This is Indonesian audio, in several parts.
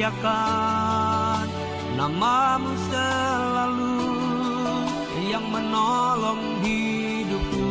muliakan nama-Mu selalu yang menolong hidupku.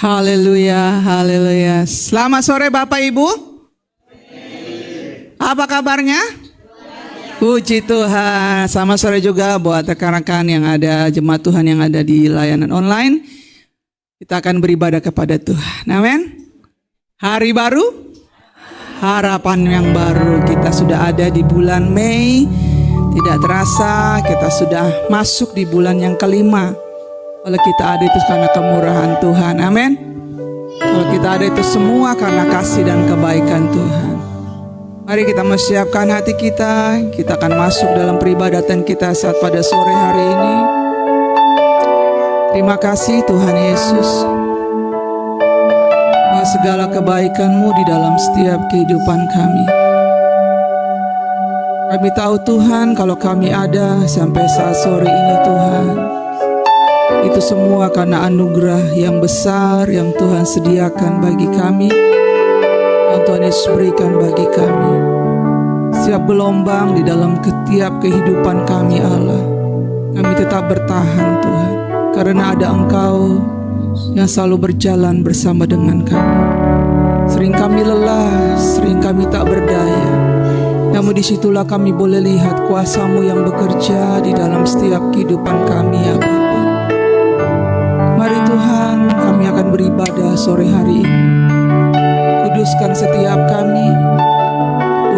Haleluya, haleluya. Selamat sore Bapak Ibu. Apa kabarnya? Puji Tuhan. Selamat sore juga buat rekan-rekan yang ada, jemaat Tuhan yang ada di layanan online. Kita akan beribadah kepada Tuhan. Amin. Hari baru, harapan yang baru. Kita sudah ada di bulan Mei. Tidak terasa kita sudah masuk di bulan yang kelima. Kalau kita ada itu karena kemurahan Tuhan, amin. Kalau kita ada itu semua karena kasih dan kebaikan Tuhan. Mari kita mempersiapkan hati kita. Kita akan masuk dalam peribadatan kita saat pada sore hari ini. Terima kasih Tuhan Yesus, bahwa segala kebaikan-Mu di dalam setiap kehidupan kami. Kami tahu Tuhan, kalau kami ada sampai saat sore ini Tuhan, itu semua karena anugerah yang besar yang Tuhan sediakan bagi kami, yang Tuhan Yesus berikan bagi kami. Setiap gelombang di dalam setiap kehidupan kami Allah, kami tetap bertahan Tuhan, karena ada Engkau yang selalu berjalan bersama dengan kami. Sering kami lelah, sering kami tak berdaya, namun disitulah kami boleh lihat kuasa-Mu yang bekerja di dalam setiap kehidupan kami ya Bapa. Mari Tuhan, kami akan beribadah sore hari ini. Kuduskan setiap kami,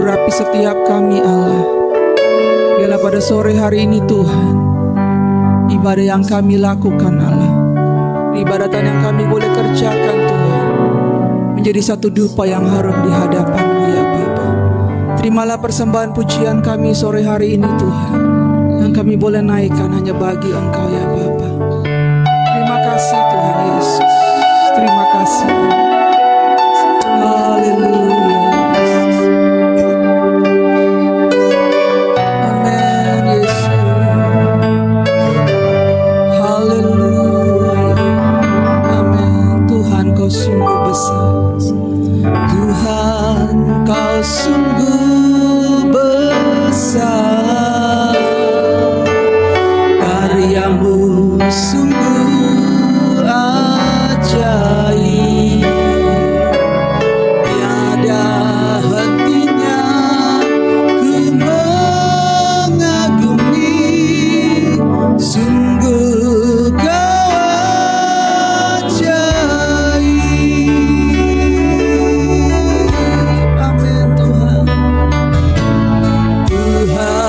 urapi setiap kami Allah. Biarlah pada sore hari ini Tuhan, ibadah yang kami lakukan Allah, ibadatan yang kami boleh kerjakan Tuhan, menjadi satu dupa yang harum di hadapan-Mu ya Bapa. Terimalah persembahan pujian kami sore hari ini Tuhan, yang kami boleh naikkan hanya bagi Engkau ya Bapa. Terima kasih Tuhan Yesus. Terima kasih. Haleluya. Amin Yesus. Haleluya. Amin. Tuhan Kau sungguh besar. Tuhan Kau sungguh besar. Karya-Mu sungguh ajaib, tiada hentinya ku mengagumi, sungguh Kau ajaib. Amin Tuhan. Tuhan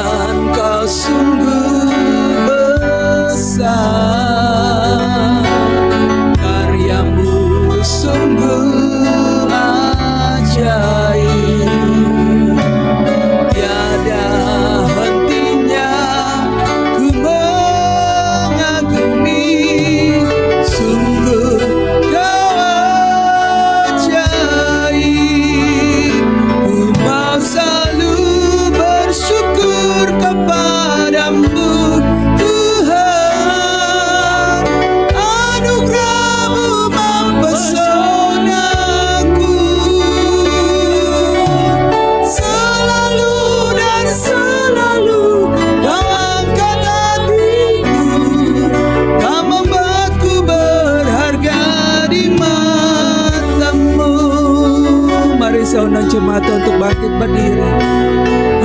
bisa undang jemaat untuk bangkit berdiri.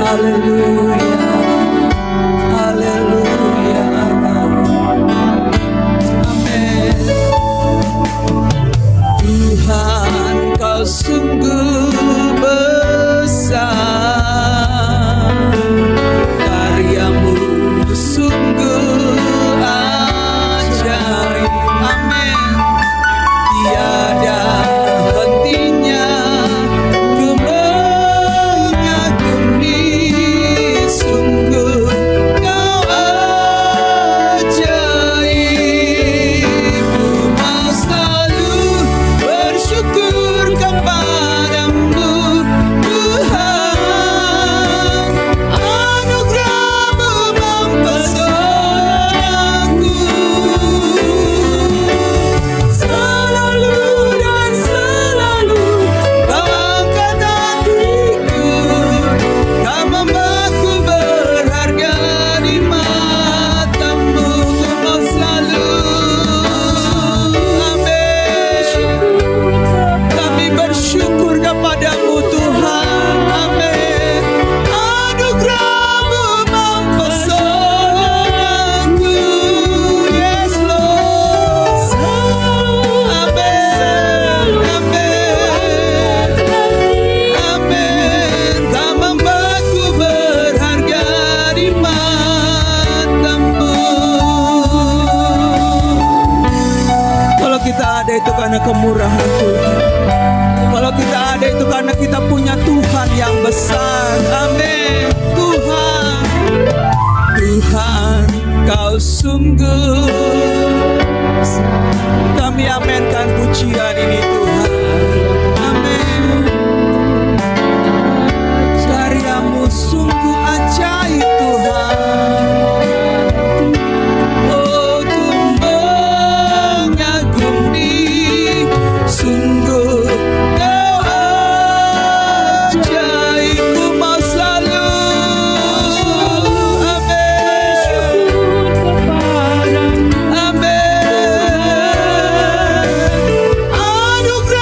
Haleluya, haleluya, amin. Tuhan, kau sungguh besar, karyamu sungguh ajaib, amin. Tiada hentinya ku mengagumi, sungguh kau ajaib. Ku mau selalu bersyukur kepadamu, Tuhan. Anugerah-Mu mempesonaku. Selalu dan selalu kau angkat hatiku, kau membuatku berharga di mata-Mu. Ku mau selalu, amin. Kami bersyukur kepadamu Tuhan, amin. Anugerah-Mu mempesonaku, yes Lord. Amin, amin, amin. Kau membuatku berharga di mata-Mu. Kalau kita ada itu karena kemurahan Tuhan. Kalau kita ada itu karena kita punya Tuhan yang besar. Amin. Tuhan, Tuhan, kau sungguh. Kami amenkan pujian ini Tuhan. Amin. Karyamu sungguh ajaib Tuhan. Oh, ku mengagumi, sungguh kau ajaib. Ku mau selalu, amin, amin. Anugerah-Mu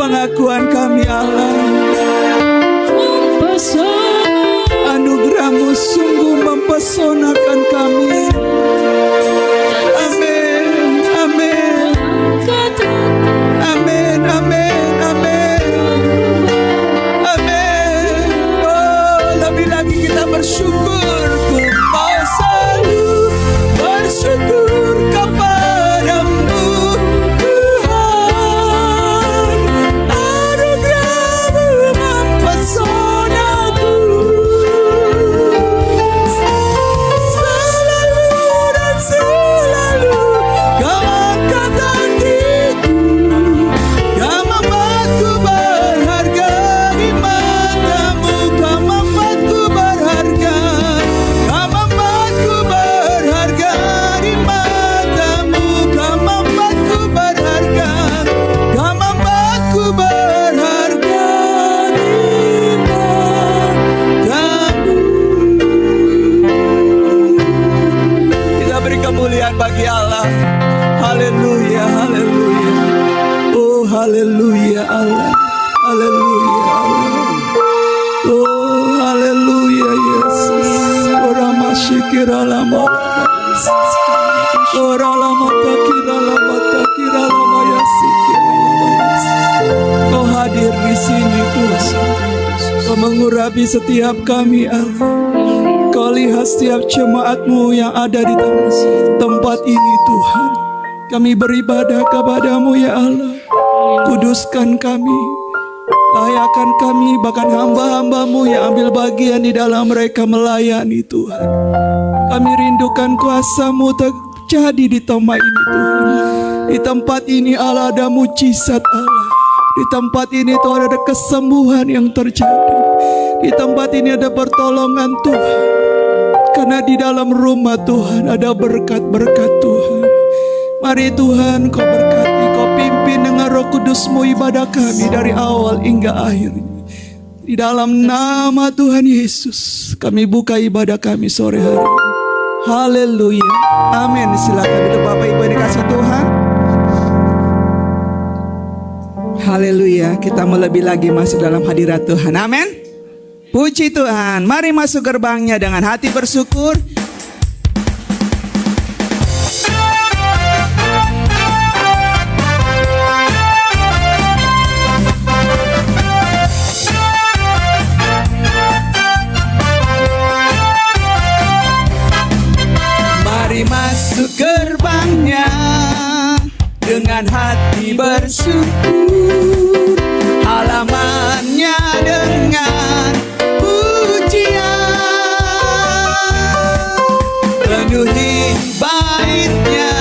pengakuan kami Allah. Anugerah-Mu sungguh mempesonakan kami. Amin, amin, amin, amin, amin, amin. Oh, lebih lagi kita bersyukur. Ku mau selalu bersyukur kepadamu Tuhan. Anugerah-Mu mempesonaku. Selalu dan selalu Kau angkat hatiku. Kau membuatku berharga di mata-Mu. Kau membuatku berharga. Kau membuatku berharga di mata-Mu. Kau membuatku berharga. Kau membuatku berharga di mata-Mu. Kita beri kemuliaan bagi Allah. Haleluya, haleluya. Oh, haleluya Allah. Haleluya Allah. Oh, haleluya Yesus. Ora masyikira lama. Ora lama takira lama takira lama yasikira lama Yesus. Kau hadir di sini Tuhan. Kau mengurapi setiap kami Allah. Kau lihat setiap jemaat-Mu yang ada di tempat ini Tuhan. Kami beribadah kepada-Mu ya Allah. Kuduskan kami, layakan kami, bahkan hamba-hamba-Mu yang ambil bagian di dalam mereka melayani Tuhan. Kami rindukan kuasa-Mu terjadi di tempat ini Tuhan. Di tempat ini Allah ada mujizat Allah. Di tempat ini Tuhan ada kesembuhan yang terjadi. Di tempat ini ada pertolongan Tuhan. Karena di dalam rumah Tuhan ada berkat-berkat Tuhan. Mari Tuhan Kau berkati, Kau pimpin dengan Roh Kudus-Mu ibadah kami dari awal hingga akhir. Di dalam nama Tuhan Yesus kami buka ibadah kami sore hari ini. Haleluya, amin. Silakan duduk Bapak Ibu yang dikasih Tuhan. Haleluya, kita mau lebih lagi masuk dalam hadirat Tuhan, amin. Puji Tuhan, mari masuk gerbangnya dengan hati bersyukur. Mari masuk gerbangnya dengan hati bersyukur, halamannya dengan penuhi baitnya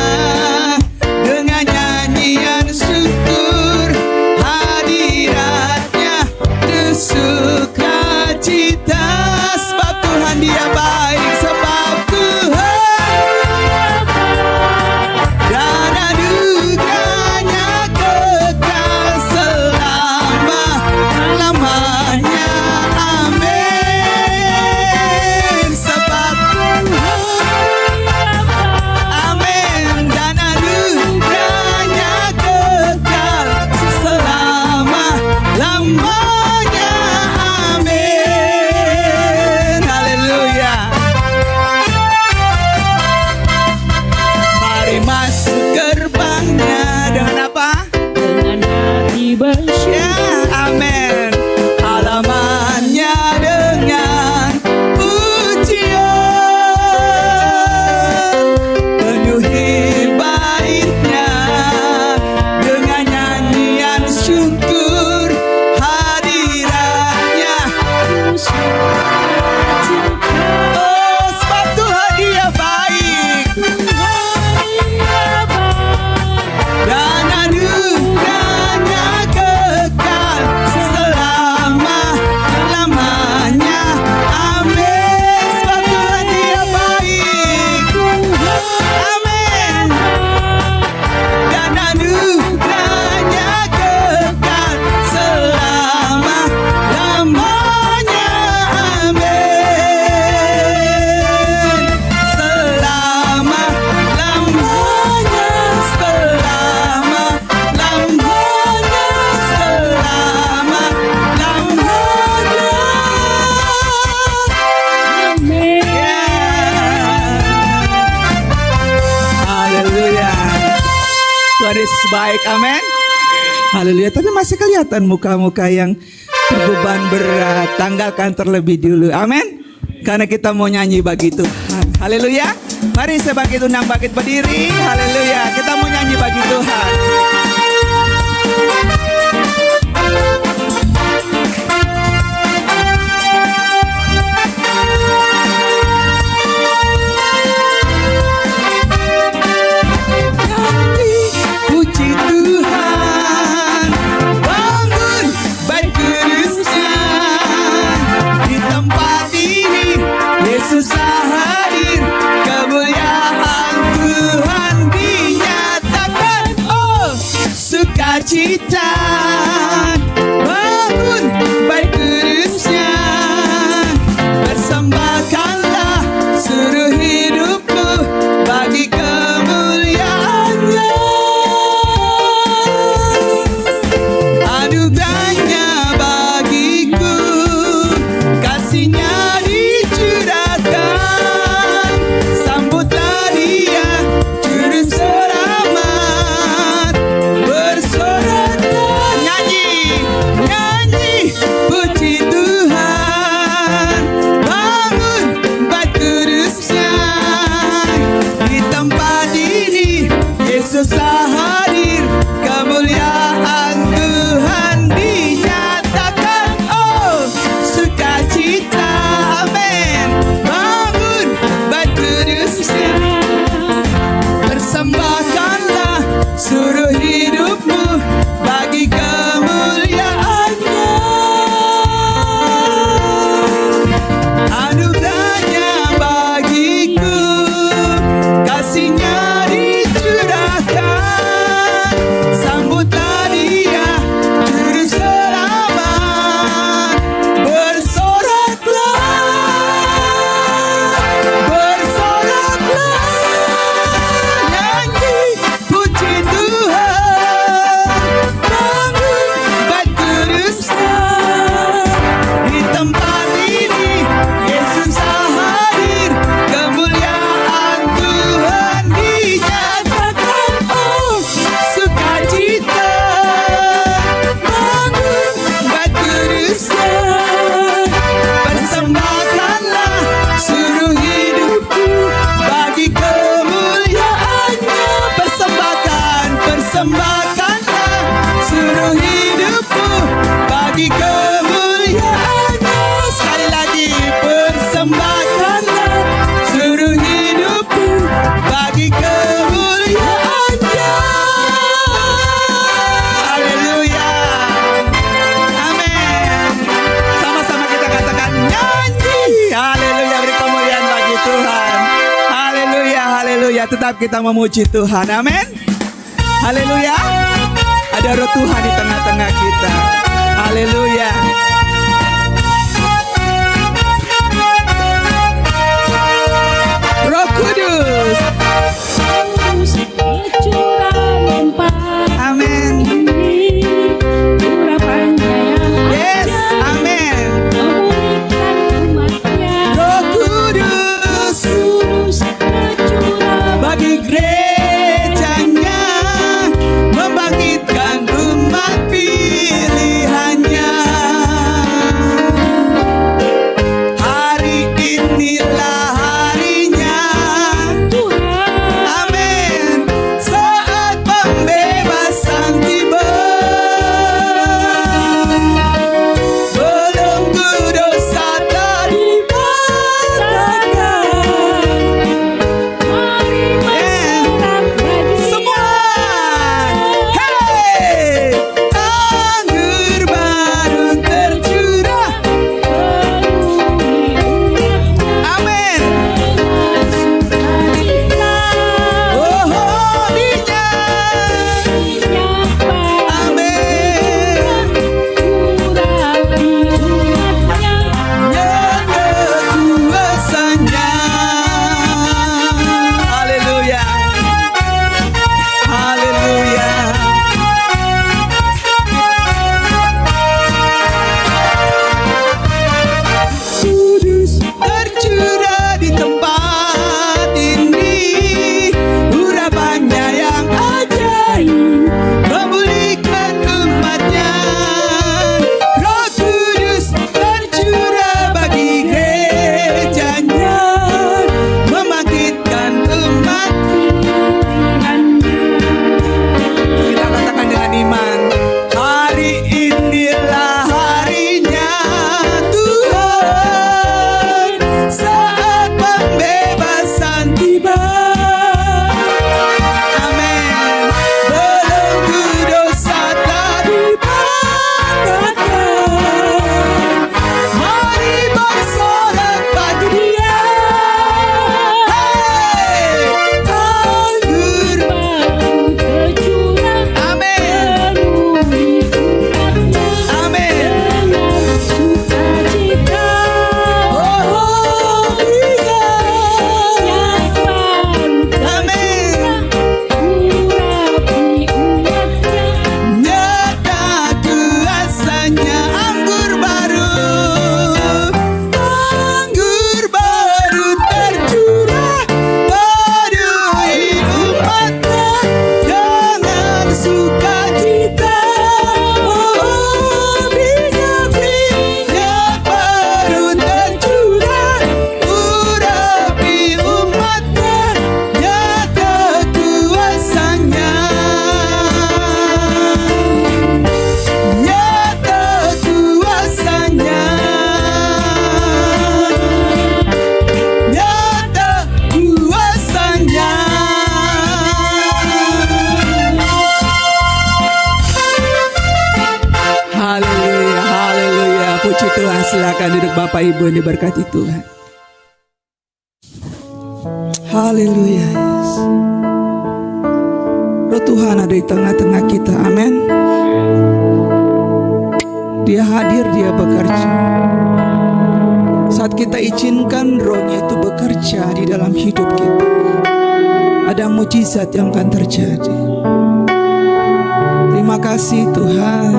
dengan nyanyian syukur, hadiratnya sukacita. Sebab Tuhan Dia baik, sebab Tuhan dan anugerahnya kekal selama-lamanya. Amin. Sebab Tuhan, amin, dan anugerahnya kekal selama-lamanya. Amin. Haleluya. Mari masuk gerbangnya dengan apa? Dengan hati bersyukur. Ya, amin. Halamannya dengan pujian, penuhi baitnya dengan nyanyian syukur, hadiratnya. Oh, sebab Tuhan Dia baik dan anugerahnya kekal selama baik, amin. Haleluya. Tapi masih kelihatan muka-muka yang berbeban berat. Tanggalkan terlebih dulu, amin. Karena kita mau nyanyi bagi Tuhan. Haleluya. Mari saya bangkit undang bangkit berdiri. Haleluya. Kita mau nyanyi bagi Tuhan. Puji Tuhan, bangun baik kudusnya. Di tempat ini Yesus hadir, kemuliaan Tuhan dinyatakan. Oh, sukacita, bangun baik kudusnya. Persembahkanlah seluruh hidupmu bagi kemuliaannya. Anugerahnya bagiku, kasihnya dicurahkan. Sambutlah dia, juru selamat, bersoraklah. Nyanyi, nyanyi, puji Tuhan, bangun bait kudusnya. Di tempat ini Yesus hadir, kemuliaan Tuhan dinyatakan. Oh, sukacita, amin. Bangun bait kudusnya. Persembahkanlah seluruh hidupmu bagi kemuliaannya. Anugerahnya bagiku, kasihnya dicurahkan. Sambutlah dia, juru selamat, bersoraklah, bersoraklah. Nyanyi, puji Tuhan, bangun bait kudusnya. Di tempat ini Yesus hadir, kemuliaan Tuhan dinyatakan. Oh, sukacita, bangun bait kudusnya. Persembahkanlah seluruh hidupku bagi kemuliaannya. Persembahkan, persembahkanlah seluruh hidupku bagi kemuliaannya. Sekali lagi, persembahkanlah seluruh hidupku bagi kemuliaannya. Haleluya. Amin. Sama-sama kita katakan nyanyi. Haleluya, beri kemuliaan bagi Tuhan. Haleluya, haleluya. Tetap kita memuji Tuhan. Amin. Haleluya. Ada roh Tuhan di tengah-tengah kita. Haleluya. Roh Kudus. Curah lempar Amin. ini, urapannya yang Yes, amin. memulihkan umatnya. Roh Kudus Kudus curah bagi gerejanya, membangkitkan umat pilihan. Tuhan, silakan duduk Bapak Ibu yang diberkati Tuhan. Haleluya. Yes. Roh Tuhan ada di tengah-tengah kita. Amin. Dia hadir, dia bekerja. Saat kita izinkan rohnya itu bekerja di dalam hidup kita, ada mujizat yang akan terjadi. Terima kasih Tuhan.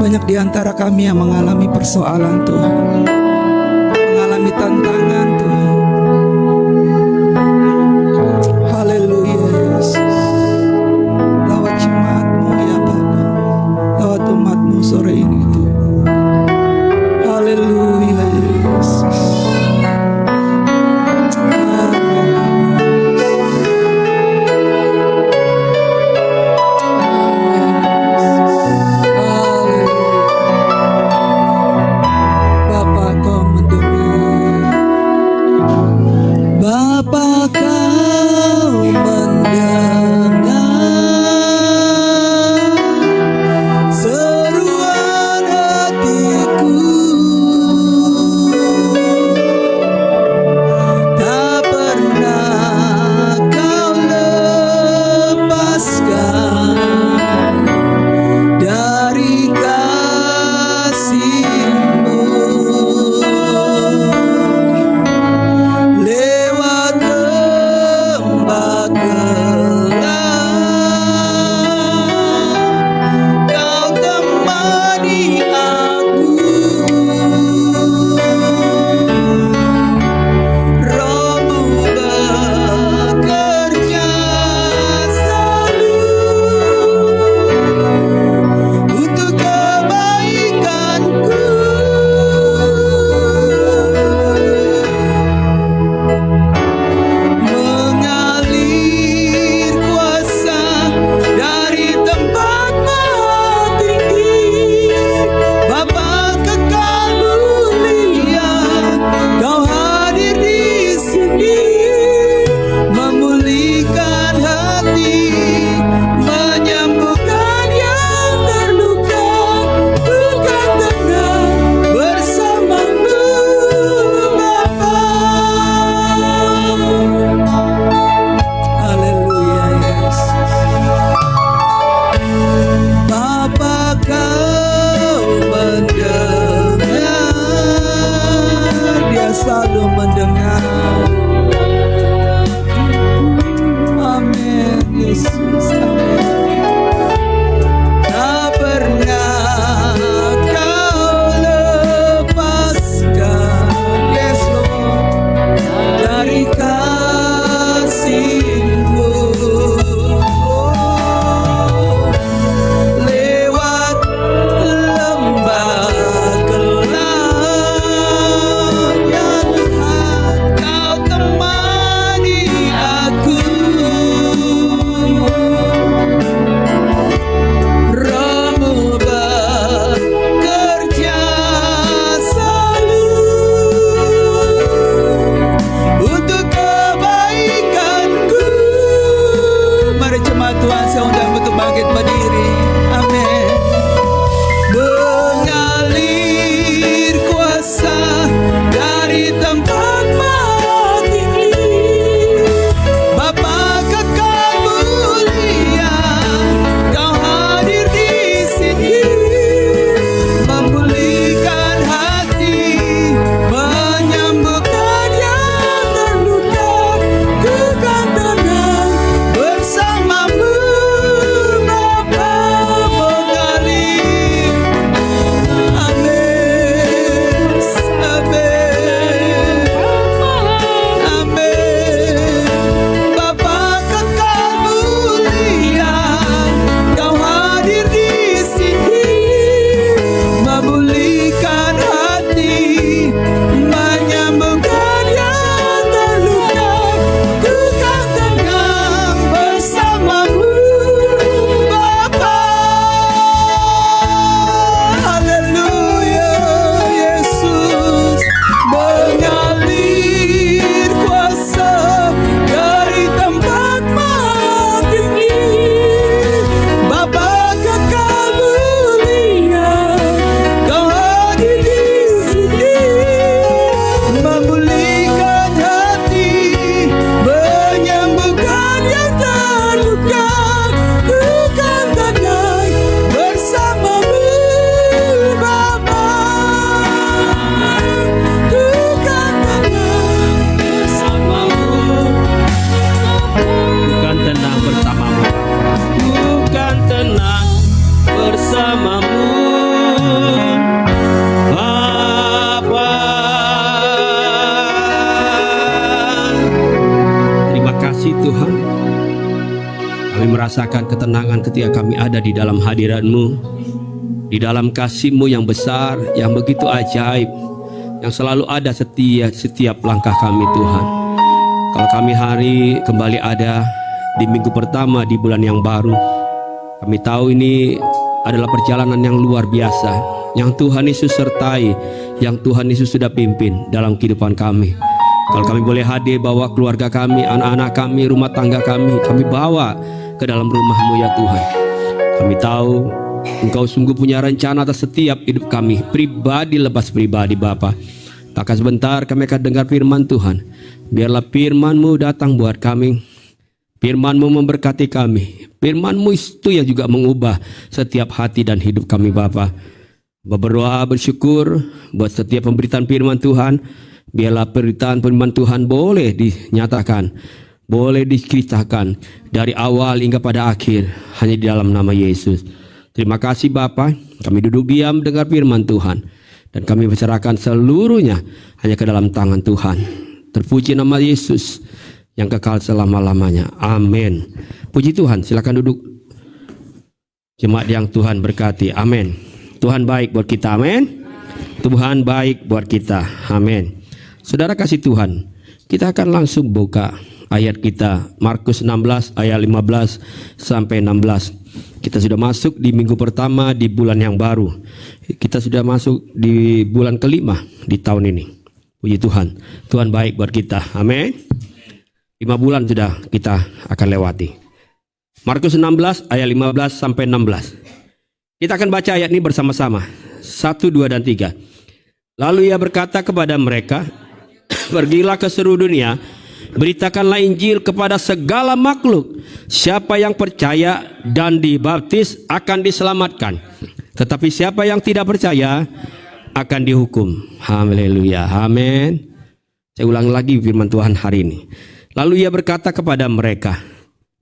Banyak di antara kami yang mengalami persoalan Tuhan, mengalami tantangan Tuhan. Haleluya Yesus. Lawat jemaat-Mu ya Bapa, lawat umat-Mu sore ini Tuhan. Haleluya Yesus. merasakan ketenangan ketika kami ada di dalam hadirat-Mu, di dalam kasih-Mu yang besar, yang begitu ajaib, yang selalu ada setiap langkah kami Tuhan. Kalau kami hari kembali ada di minggu pertama di bulan yang baru, kami tahu ini adalah perjalanan yang luar biasa, yang Tuhan Yesus sertai, yang Tuhan Yesus sudah pimpin dalam kehidupan kami. Kalau kami boleh hadir, bawa keluarga kami, anak-anak kami, rumah tangga kami bawa ke dalam rumah-Mu ya Tuhan. Kami tahu Engkau sungguh punya rencana atas setiap hidup kami, pribadi lepas pribadi Bapa. Maka sebentar kami akan dengar firman Tuhan. Biarlah firman-Mu datang buat kami, firman-Mu memberkati kami, firman-Mu itu yang juga mengubah setiap hati dan hidup kami Bapa. Berdoa bersyukur buat setiap pemberitaan firman Tuhan. Biarlah pemberitaan firman Tuhan boleh dinyatakan, boleh diceritakan dari awal hingga pada akhir hanya di dalam nama Yesus. Terima kasih Bapa, kami duduk diam dengar firman Tuhan dan kami berserahkan seluruhnya hanya ke dalam tangan Tuhan. Terpuji nama Yesus yang kekal selama-lamanya. Amin. Puji Tuhan, silakan duduk. Jemaat yang Tuhan berkati. Amin. Tuhan baik buat kita. Amin. Tuhan baik buat kita. Amin. Saudara kasih Tuhan, kita akan langsung buka ayat kita, Markus 16 ayat 15 sampai 16. Kita sudah masuk di minggu pertama di bulan yang baru. Kita sudah masuk di bulan kelima di tahun ini. Puji Tuhan, Tuhan baik buat kita. Amin. 5 bulan sudah kita akan lewati. Markus 16 ayat 15 sampai 16. Kita akan baca ayat ini bersama-sama. 1, 2, dan 3. Lalu ia berkata kepada mereka, pergilah ke seluruh dunia, beritakanlah Injil kepada segala makhluk. Siapa yang percaya dan dibaptis akan diselamatkan, tetapi siapa yang tidak percaya akan dihukum. Haleluya. Amin. Saya ulang lagi firman Tuhan hari ini. Lalu ia berkata kepada mereka,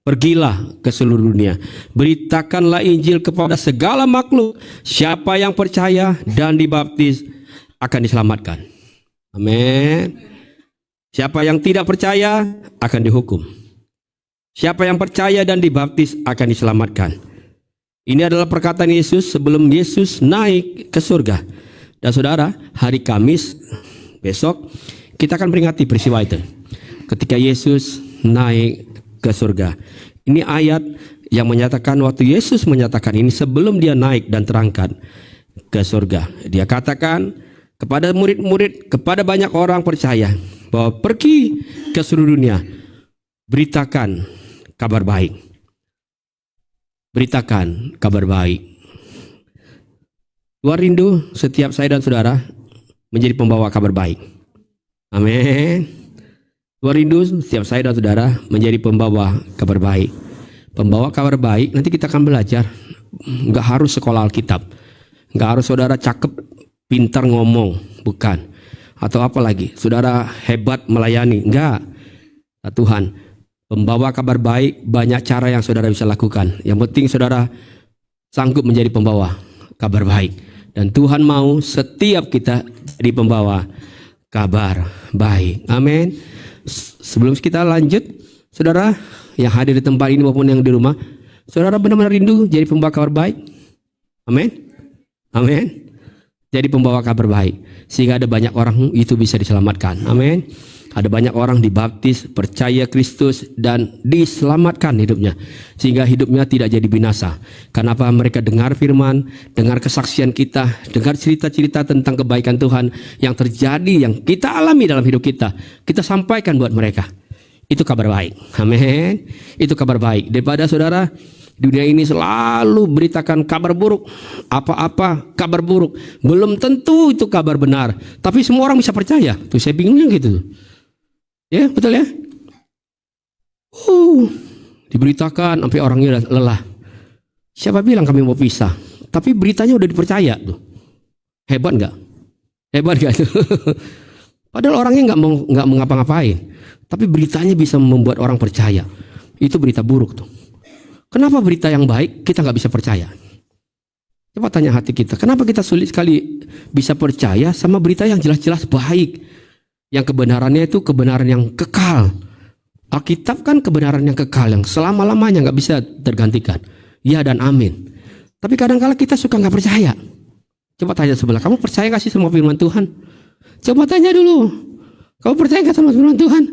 pergilah ke seluruh dunia, beritakanlah Injil kepada segala makhluk. Siapa yang percaya dan dibaptis akan diselamatkan. Amin. Siapa yang tidak percaya akan dihukum. Siapa yang percaya dan dibaptis akan diselamatkan. Ini adalah perkataan Yesus sebelum Yesus naik ke surga. Dan saudara, hari Kamis besok kita akan peringati peristiwa itu, ketika Yesus naik ke surga. Ini ayat yang menyatakan waktu Yesus menyatakan ini sebelum dia naik dan terangkat ke surga. Dia katakan kepada murid-murid, kepada banyak orang percaya, bahwa pergi ke seluruh dunia, beritakan kabar baik. Beritakan kabar baik. Tuhan rindu setiap saya dan saudara menjadi pembawa kabar baik. Amin. Tuhan rindu setiap saya dan saudara menjadi pembawa kabar baik. Pembawa kabar baik, nanti kita akan belajar. Enggak harus sekolah Alkitab, enggak harus saudara cakep, pintar ngomong, bukan. Atau apa lagi, saudara hebat melayani, enggak. Tuhan, pembawa kabar baik, banyak cara yang saudara bisa lakukan. Yang penting saudara sanggup menjadi pembawa kabar baik. Dan Tuhan mau setiap kita jadi pembawa kabar baik. Amin. Sebelum kita lanjut, saudara yang hadir di tempat ini maupun yang di rumah, saudara benar-benar rindu jadi pembawa kabar baik? Amin. Amin. Jadi pembawa kabar baik, sehingga ada banyak orang itu bisa diselamatkan. Amin. Ada banyak orang dibaptis, percaya Kristus dan diselamatkan hidupnya, sehingga hidupnya tidak jadi binasa. Kenapa? Mereka dengar firman, dengar kesaksian kita, dengar cerita-cerita tentang kebaikan Tuhan yang terjadi, yang kita alami dalam hidup kita. Kita sampaikan buat mereka. Itu kabar baik. Amin. Itu kabar baik. Daripada saudara dunia ini selalu beritakan kabar buruk, apa-apa kabar buruk, belum tentu itu kabar benar, tapi semua orang bisa percaya. Tuh saya bingungnya gitu. Ya, betul ya? Diberitakan sampai orangnya lelah. Siapa bilang kami mau pisah? Tapi beritanya udah dipercaya tuh. Hebat nggak? Hebat nggak itu? Padahal orangnya nggak mau ngapa-ngapain, tapi beritanya bisa membuat orang percaya. Itu berita buruk tuh. Kenapa berita yang baik kita nggak bisa percaya? Coba tanya hati kita, kenapa kita sulit sekali bisa percaya sama berita yang jelas-jelas baik, yang kebenarannya itu kebenaran yang kekal, Alkitab kan kebenaran yang kekal, yang selama-lamanya nggak bisa tergantikan. Ya dan amin. Tapi kadang-kala kita suka nggak percaya. Coba tanya sebelah, kamu percaya nggak sih sama firman Tuhan? Coba tanya dulu, kamu percaya nggak sama firman Tuhan?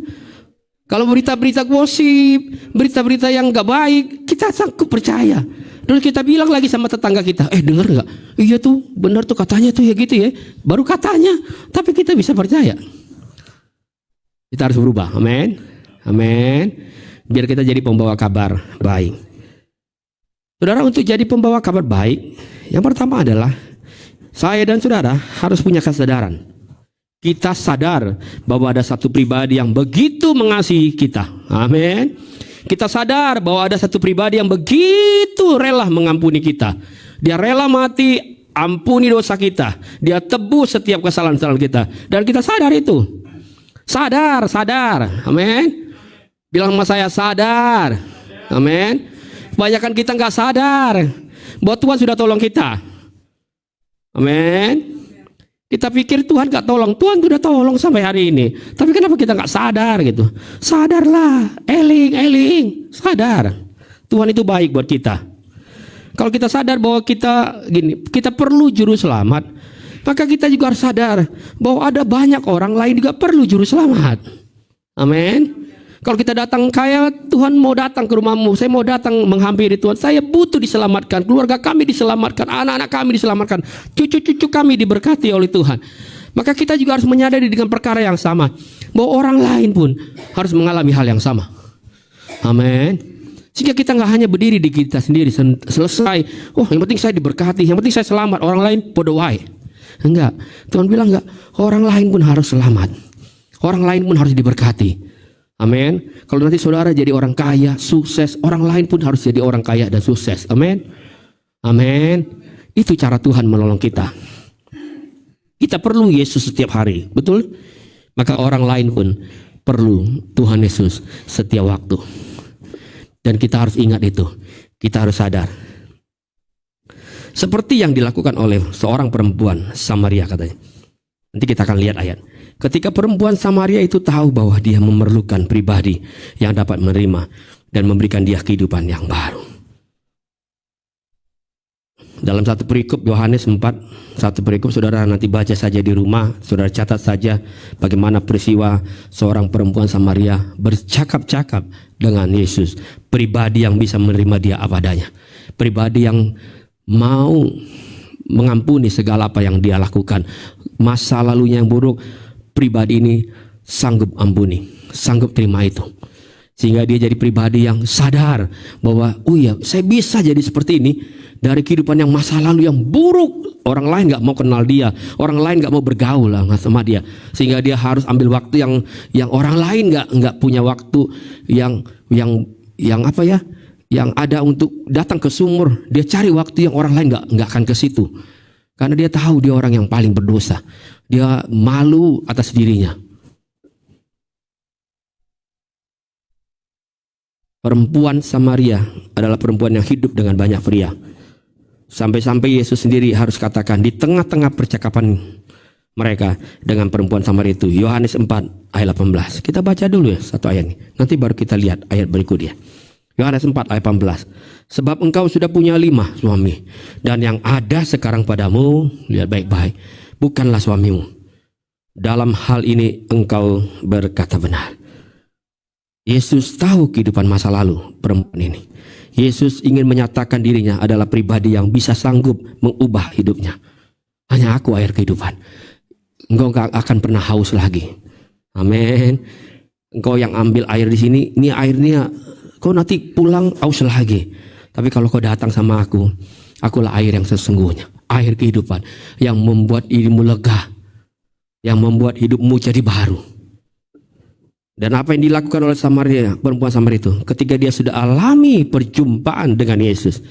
Kalau berita-berita gosip, berita-berita yang nggak baik, kita sanggup percaya. Terus kita bilang lagi sama tetangga kita, dengar nggak? Iya tuh, benar tuh katanya tuh ya gitu ya. Baru katanya, tapi kita bisa percaya. Kita harus berubah, amin. Amin. Biar kita jadi pembawa kabar baik. Saudara, untuk jadi pembawa kabar baik, yang pertama adalah saya dan saudara harus punya kesadaran. Kita sadar bahwa ada satu pribadi yang begitu mengasihi kita. Amin. Kita sadar bahwa ada satu pribadi yang begitu rela mengampuni kita. Dia rela mati, ampuni dosa kita. Dia tebus setiap kesalahan-kesalahan kita. Dan kita sadar itu. Sadar. Amin. Bilang sama saya, sadar. Amin. Kebanyakan kita nggak sadar bahwa Tuhan sudah tolong kita. Amin. Kita pikir Tuhan nggak tolong. Tuhan sudah tolong sampai hari ini. Tapi kenapa kita nggak sadar gitu? Sadarlah, eling, sadar. Tuhan itu baik buat kita. Kalau kita sadar bahwa kita perlu juru selamat, maka kita juga harus sadar bahwa ada banyak orang lain juga perlu juru selamat. Amin. Kalau kita datang kayak Tuhan mau datang ke rumahmu, saya mau datang menghampiri Tuhan, saya butuh diselamatkan, keluarga kami diselamatkan, anak-anak kami diselamatkan, cucu-cucu kami diberkati oleh Tuhan. Maka kita juga harus menyadari dengan perkara yang sama, bahwa orang lain pun harus mengalami hal yang sama. Amin. Sehingga kita nggak hanya berdiri di kita sendiri selesai. Yang penting saya diberkati, yang penting saya selamat, orang lain podo wae. Enggak. Tuhan bilang enggak, orang lain pun harus selamat. Orang lain pun harus diberkati. Amin. Kalau nanti saudara jadi orang kaya, sukses, orang lain pun harus jadi orang kaya dan sukses. Amin. Amin. Itu cara Tuhan menolong kita. Kita perlu Yesus setiap hari, betul? Maka orang lain pun perlu Tuhan Yesus setiap waktu. Dan kita harus ingat itu. Kita harus sadar. Seperti yang dilakukan oleh seorang perempuan Samaria katanya. Nanti kita akan lihat ayat. Ketika perempuan Samaria itu tahu bahwa dia memerlukan pribadi yang dapat menerima dan memberikan dia kehidupan yang baru. Dalam satu perikop Yohanes 4, satu perikop saudara nanti baca saja di rumah, saudara catat saja bagaimana peristiwa seorang perempuan Samaria bercakap-cakap dengan Yesus, pribadi yang bisa menerima dia apa adanya, pribadi yang mau mengampuni segala apa yang dia lakukan, masa lalunya yang buruk, pribadi ini sanggup ampuni, sanggup terima itu. Sehingga dia jadi pribadi yang sadar bahwa saya bisa jadi seperti ini dari kehidupan yang masa lalu yang buruk. Orang lain gak mau kenal dia, orang lain gak mau bergaul sama dia. Sehingga dia harus ambil waktu yang orang lain gak punya waktu yang ada untuk datang ke sumur. Dia cari waktu yang orang lain gak akan ke situ. Karena dia tahu dia orang yang paling berdosa. Dia malu atas dirinya. Perempuan Samaria adalah perempuan yang hidup dengan banyak pria. Sampai-sampai Yesus sendiri harus katakan di tengah-tengah percakapan mereka dengan perempuan Samaria itu. Yohanes 4 ayat 18. Kita baca dulu ya satu ayat ini. Nanti baru kita lihat ayat berikutnya. Yohanes 4 ayat 18. Sebab engkau sudah punya 5 suami, dan yang ada sekarang padamu, lihat baik-baik, bukanlah suamimu. Dalam hal ini engkau berkata benar. Yesus tahu kehidupan masa lalu perempuan ini. Yesus ingin menyatakan dirinya adalah pribadi yang bisa sanggup mengubah hidupnya. Hanya aku air kehidupan. Engkau gak akan pernah haus lagi. Amin. Engkau yang ambil air di sini, ini airnya kau nanti pulang haus lagi. Tapi kalau kau datang sama aku, akulah air yang sesungguhnya, air kehidupan yang membuat hidupmu lega, yang membuat hidupmu jadi baru. Dan apa yang dilakukan oleh perempuan Samaria itu, ketika dia sudah alami perjumpaan dengan Yesus,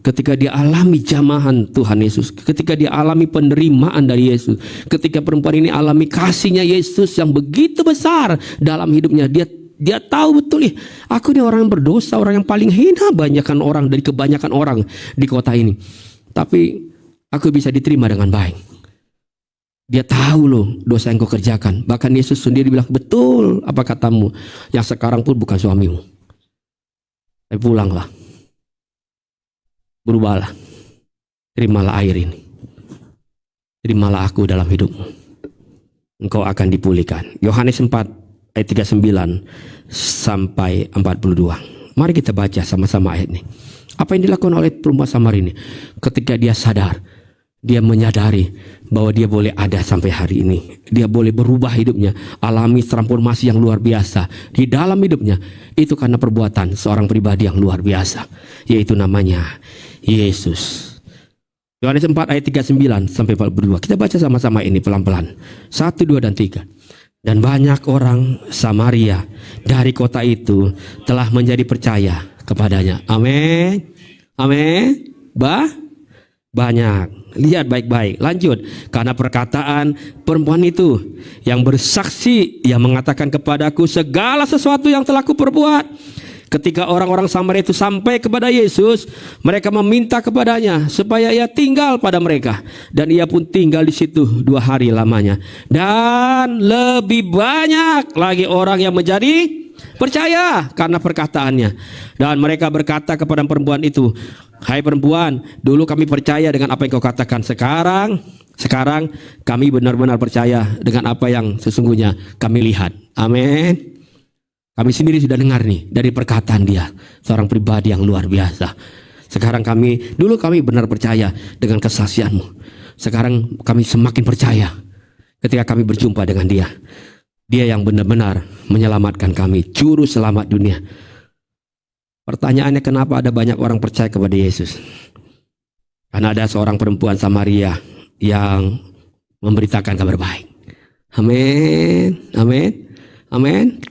ketika dia alami jamahan Tuhan Yesus, ketika dia alami penerimaan dari Yesus, ketika perempuan ini alami kasihnya Yesus yang begitu besar dalam hidupnya, dia tahu betul, aku ini orang yang berdosa, orang yang paling hina dari kebanyakan orang di kota ini, tapi aku bisa diterima dengan baik. Dia tahu loh dosa yang kau kerjakan. Bahkan Yesus sendiri bilang, betul apa katamu, yang sekarang pun bukan suamimu. Tapi pulanglah, berubahlah, terimalah air ini, terimalah aku dalam hidupmu, engkau akan dipulihkan. Yohanes 4 ayat 39 sampai 42. Mari kita baca sama-sama ayat ini. Apa yang dilakukan oleh perempuan Samaria ini? Ketika dia sadar, dia menyadari bahwa dia boleh ada sampai hari ini. Dia boleh berubah hidupnya, alami transformasi yang luar biasa di dalam hidupnya. Itu karena perbuatan seorang pribadi yang luar biasa, yaitu namanya Yesus. Yohanes 4 ayat 39 sampai 42. Kita baca sama-sama ini pelan-pelan. 1, 2, dan 3. Dan banyak orang Samaria dari kota itu telah menjadi percaya kepadanya. Amin. Amin. Banyak. Lihat baik-baik. Lanjut. Karena perkataan perempuan itu yang bersaksi, yang mengatakan kepadaku segala sesuatu yang telah kuperbuat. Ketika orang-orang Samaria itu sampai kepada Yesus, mereka meminta kepadanya supaya ia tinggal pada mereka. Dan ia pun tinggal di situ 2 hari lamanya. Dan lebih banyak lagi orang yang menjadi percaya karena perkataannya. Dan mereka berkata kepada perempuan itu, hai perempuan, dulu kami percaya dengan apa yang kau katakan. Sekarang kami benar-benar percaya dengan apa yang sesungguhnya kami lihat. Amin. Kami sendiri sudah dengar nih dari perkataan dia, seorang pribadi yang luar biasa. Dulu kami benar percaya dengan kesaksianmu. Sekarang kami semakin percaya ketika kami berjumpa dengan dia. Dia yang benar-benar menyelamatkan kami, juru selamat dunia. Pertanyaannya, kenapa ada banyak orang percaya kepada Yesus? Karena ada seorang perempuan Samaria yang memberitakan kabar baik. Amin. Amin. Amin.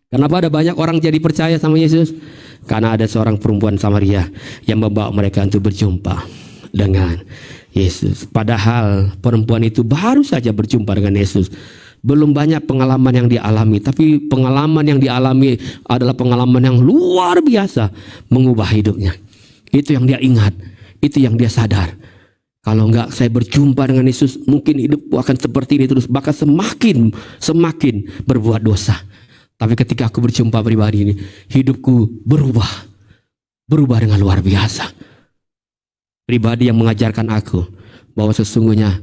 Kenapa ada banyak orang jadi percaya sama Yesus? Karena ada seorang perempuan Samaria yang membawa mereka untuk berjumpa dengan Yesus. Padahal perempuan itu baru saja berjumpa dengan Yesus. Belum banyak pengalaman yang dialami, tapi pengalaman yang dialami adalah pengalaman yang luar biasa, mengubah hidupnya. Itu yang dia ingat, itu yang dia sadar. Kalau enggak saya berjumpa dengan Yesus, mungkin hidupku akan seperti ini terus, bahkan semakin berbuat dosa. Tapi ketika aku berjumpa pribadi ini, hidupku berubah dengan luar biasa. Pribadi yang mengajarkan aku bahwa sesungguhnya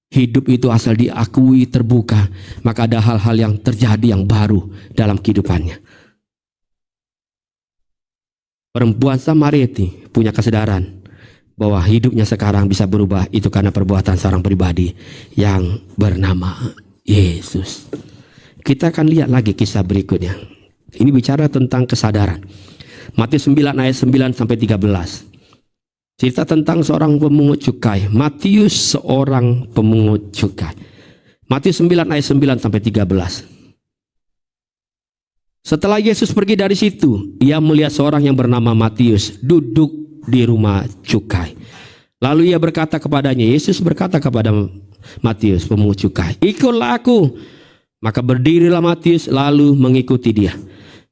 hidup itu asal diakui terbuka, maka ada hal-hal yang terjadi yang baru dalam kehidupannya. Perempuan Samaria punya kesadaran bahwa hidupnya sekarang bisa berubah, itu karena perbuatan seorang pribadi yang bernama Yesus. Kita akan lihat lagi kisah berikutnya. Ini bicara tentang kesadaran. Matius 9 ayat 9 sampai 13. Cerita tentang seorang pemungut cukai. Matius seorang pemungut cukai. Matius 9 ayat 9 sampai 13. Setelah Yesus pergi dari situ, ia melihat seorang yang bernama Matius duduk di rumah cukai. Lalu ia berkata kepadanya, Yesus berkata kepada Matius pemungut cukai, ikutlah aku. Maka berdirilah Matius lalu mengikuti dia.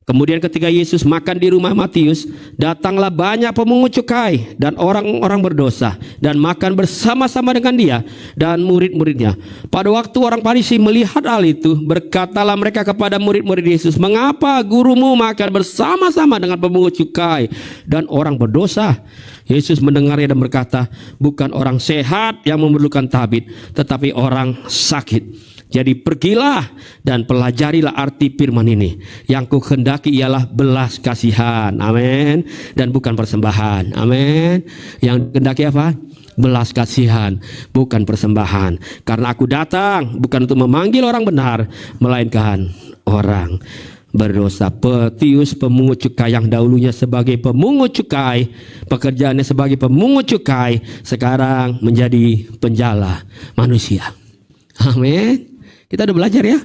Kemudian ketika Yesus makan di rumah Matius, datanglah banyak pemungut cukai dan orang-orang berdosa dan makan bersama-sama dengan dia dan murid-muridnya. Pada waktu orang Farisi melihat hal itu, berkatalah mereka kepada murid-murid Yesus, mengapa gurumu makan bersama-sama dengan pemungut cukai dan orang berdosa? Yesus mendengarnya dan berkata, bukan orang sehat yang memerlukan tabib, tetapi orang sakit. Jadi pergilah dan pelajarilah arti firman ini. Yang kuhendaki ialah belas kasihan. Amin. Dan bukan persembahan. Amin. Yang kuhendaki apa? Belas kasihan, bukan persembahan. Karena aku datang bukan untuk memanggil orang benar, melainkan orang berdosa. Matius pemungut cukai yang dahulunya sebagai pemungut cukai, pekerjaannya sebagai pemungut cukai, sekarang menjadi penjala manusia. Amin. Kita udah belajar ya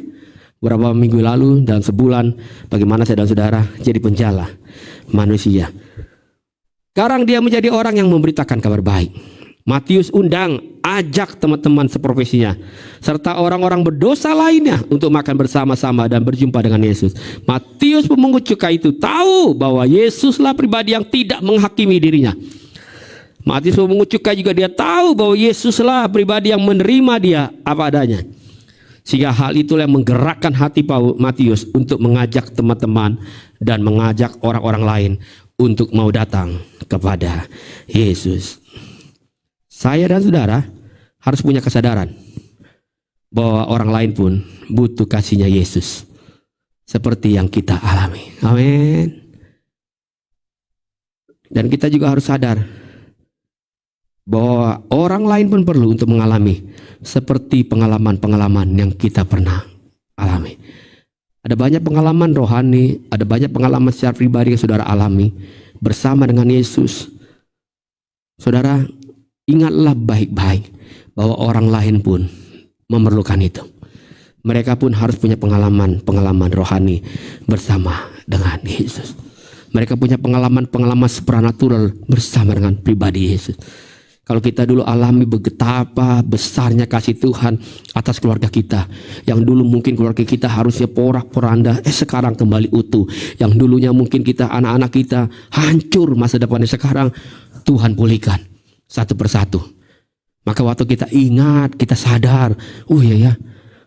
beberapa minggu lalu dan sebulan bagaimana saya dan saudara jadi penjala manusia. Sekarang dia menjadi orang yang memberitakan kabar baik. Matius undang, ajak teman-teman seprofesinya serta orang-orang berdosa lainnya untuk makan bersama-sama dan berjumpa dengan Yesus. Matius pemungut cukai itu tahu bahwa Yesuslah pribadi yang tidak menghakimi dirinya. Matius pemungut cukai juga dia tahu bahwa Yesuslah pribadi yang menerima dia apa adanya. Sehingga hal itulah yang menggerakkan hati Matius untuk mengajak teman-teman dan mengajak orang-orang lain untuk mau datang kepada Yesus. Saya dan saudara harus punya kesadaran bahwa orang lain pun butuh kasihnya Yesus seperti yang kita alami. Amin. Dan kita juga harus sadar bahwa orang lain pun perlu untuk mengalami seperti pengalaman-pengalaman yang kita pernah alami. Ada banyak pengalaman rohani, ada banyak pengalaman secara pribadi yang saudara alami bersama dengan Yesus. Saudara, ingatlah baik-baik bahwa orang lain pun memerlukan itu. Mereka pun harus punya pengalaman-pengalaman rohani bersama dengan Yesus. Mereka punya pengalaman-pengalaman supranatural bersama dengan pribadi Yesus. Kalau kita dulu alami betapa besarnya kasih Tuhan atas keluarga kita. Yang dulu mungkin keluarga kita harusnya porak-poranda, sekarang kembali utuh. Yang dulunya mungkin kita, anak-anak kita hancur masa depannya, sekarang Tuhan pulihkan satu persatu. Maka waktu kita ingat, kita sadar, oh iya ya,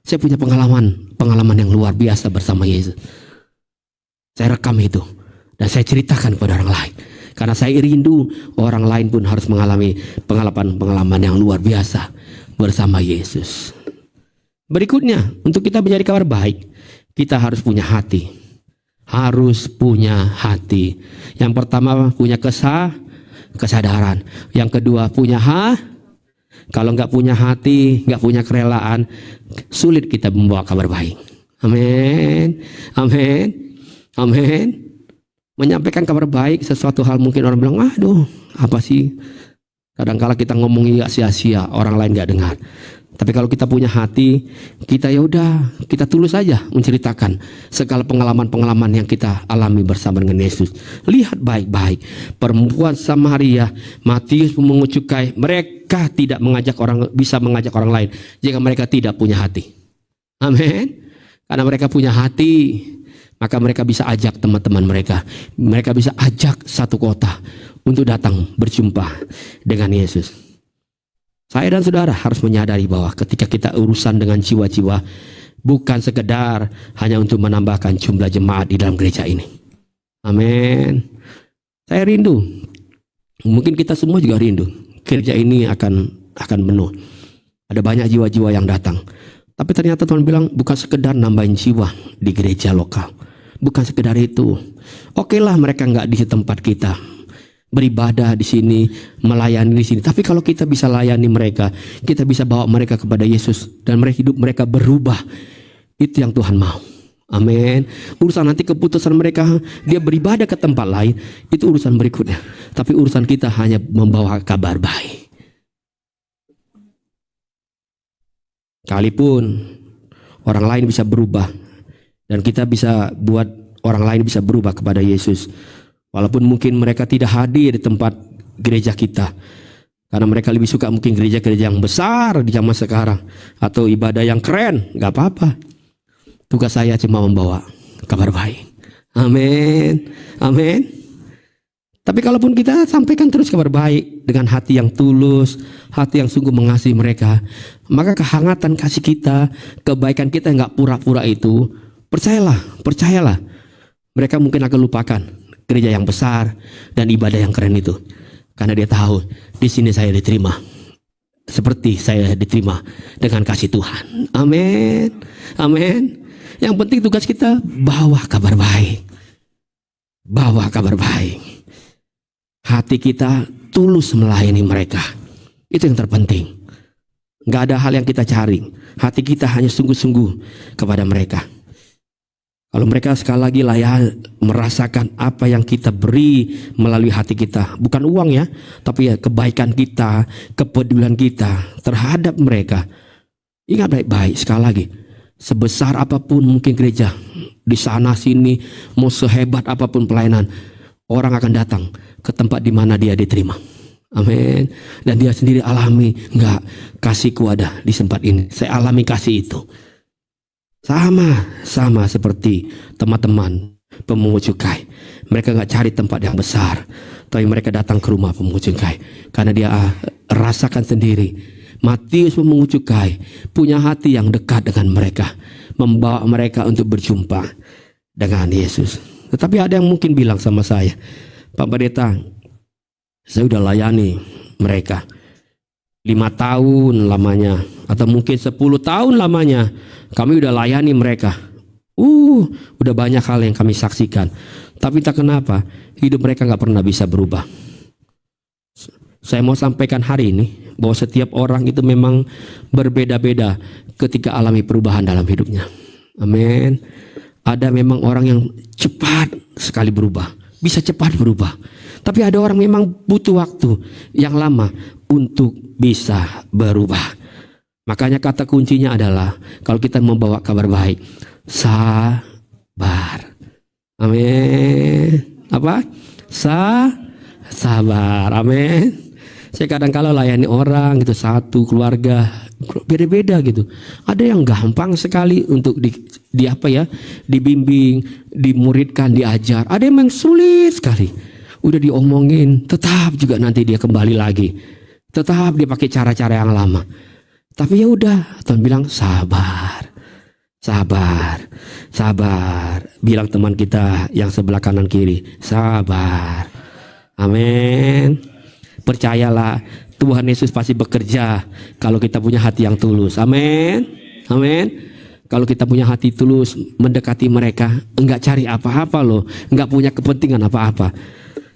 saya punya pengalaman yang luar biasa bersama Yesus. Saya rekam itu dan saya ceritakan kepada orang lain. Karena saya rindu orang lain pun harus mengalami pengalaman-pengalaman yang luar biasa bersama Yesus. Berikutnya, untuk kita menjadi kabar baik, kita harus punya hati. Harus punya hati. Yang pertama punya kesadaran. Yang kedua punya Kalau nggak punya hati, nggak punya kerelaan, sulit kita membawa kabar baik. Amin. Amin. Amin. Menyampaikan kabar baik sesuatu hal mungkin orang bilang, aduh apa sih, kadang-kala kita ngomong ya sia-sia, orang lain gak dengar. Tapi kalau kita punya hati, kita ya udah, kita tulus saja menceritakan segala pengalaman-pengalaman yang kita alami bersama dengan Yesus. Lihat baik-baik, perempuan Samaria, Matius pemungut cukai, mereka tidak bisa mengajak orang lain jika mereka tidak punya hati. Amin. Karena mereka punya hati, maka mereka bisa ajak teman-teman mereka. Mereka bisa ajak satu kota untuk datang berjumpa dengan Yesus. Saya dan saudara harus menyadari bahwa ketika kita urusan dengan jiwa-jiwa, bukan sekedar hanya untuk menambahkan jumlah jemaat di dalam gereja ini. Amin. Saya rindu. Mungkin kita semua juga rindu. Gereja ini akan penuh. Ada banyak jiwa-jiwa yang datang. Tapi ternyata Tuhan bilang bukan sekedar nambahin jiwa di gereja lokal. Bukan sekedar itu. Oke lah mereka nggak di tempat kita beribadah di sini, melayani di sini. Tapi kalau kita bisa layani mereka, kita bisa bawa mereka kepada Yesus dan hidup mereka berubah. Itu yang Tuhan mau. Amin. Urusan nanti keputusan mereka dia beribadah ke tempat lain, itu urusan berikutnya. Tapi urusan kita hanya membawa kabar baik. Kalipun orang lain bisa berubah dan kita bisa buat orang lain bisa berubah kepada Yesus, walaupun mungkin mereka tidak hadir di tempat gereja kita karena mereka lebih suka mungkin gereja-gereja yang besar di zaman sekarang atau ibadah yang keren, gak apa-apa. Tugas saya cuma membawa kabar baik. Amin. Amin. Tapi kalaupun kita sampaikan terus kabar baik dengan hati yang tulus, hati yang sungguh mengasihi mereka, maka kehangatan kasih kita, kebaikan kita yang gak pura-pura itu, percayalah, mereka mungkin akan lupakan gereja yang besar dan ibadah yang keren itu, karena dia tahu di sini saya diterima seperti saya diterima dengan kasih Tuhan. Amin, amin. Yang penting tugas kita bawa kabar baik, hati kita tulus melayani mereka, itu yang terpenting. Gak ada hal yang kita cari, hati kita hanya sungguh-sungguh kepada mereka. Kalau mereka sekali lagi merasakan apa yang kita beri melalui hati kita, bukan uang ya, tapi ya kebaikan kita, kepedulian kita terhadap mereka. Ingat baik-baik sekali lagi, sebesar apapun mungkin gereja di sana sini, mau sehebat apapun pelayanan, orang akan datang ke tempat di mana dia diterima. Amin. Dan dia sendiri alami, enggak, kasihku ada di tempat ini. Saya alami kasih itu. Sama seperti teman-teman pemungut cukai. Mereka gak cari tempat yang besar, Tapi mereka datang ke rumah pemungut cukai karena dia rasakan sendiri Matius pemungut cukai punya hati yang dekat dengan mereka, membawa mereka untuk berjumpa dengan Yesus. Tetapi ada yang mungkin bilang sama saya, Pak Pendeta, saya udah layani mereka 5 tahun lamanya, atau mungkin 10 tahun lamanya kami udah layani mereka. Udah banyak hal yang kami saksikan. Tapi tak kenapa hidup mereka gak pernah bisa berubah. Saya mau sampaikan hari ini bahwa setiap orang itu memang berbeda-beda ketika alami perubahan dalam hidupnya. Amin. Ada memang orang yang cepat sekali berubah, bisa cepat berubah. Tapi ada orang memang butuh waktu yang lama untuk bisa berubah. Makanya kata kuncinya adalah kalau kita membawa kabar baik, sabar. Amin. Apa? Sabar. Amin. Saya kadang kala layani orang gitu, satu keluarga beda-beda gitu. Ada yang gampang sekali untuk dibimbing, dimuridkan, diajar. Ada yang sulit sekali. Udah diomongin, tetap juga nanti dia kembali lagi. Tetap dia pakai cara-cara yang lama. Tapi ya udah, Tuhan bilang sabar. Bilang teman kita yang sebelah kanan kiri, sabar. Amin. Percayalah, Tuhan Yesus pasti bekerja kalau kita punya hati yang tulus. Amin. Kalau kita punya hati tulus mendekati mereka, enggak cari apa-apa loh, enggak punya kepentingan apa-apa.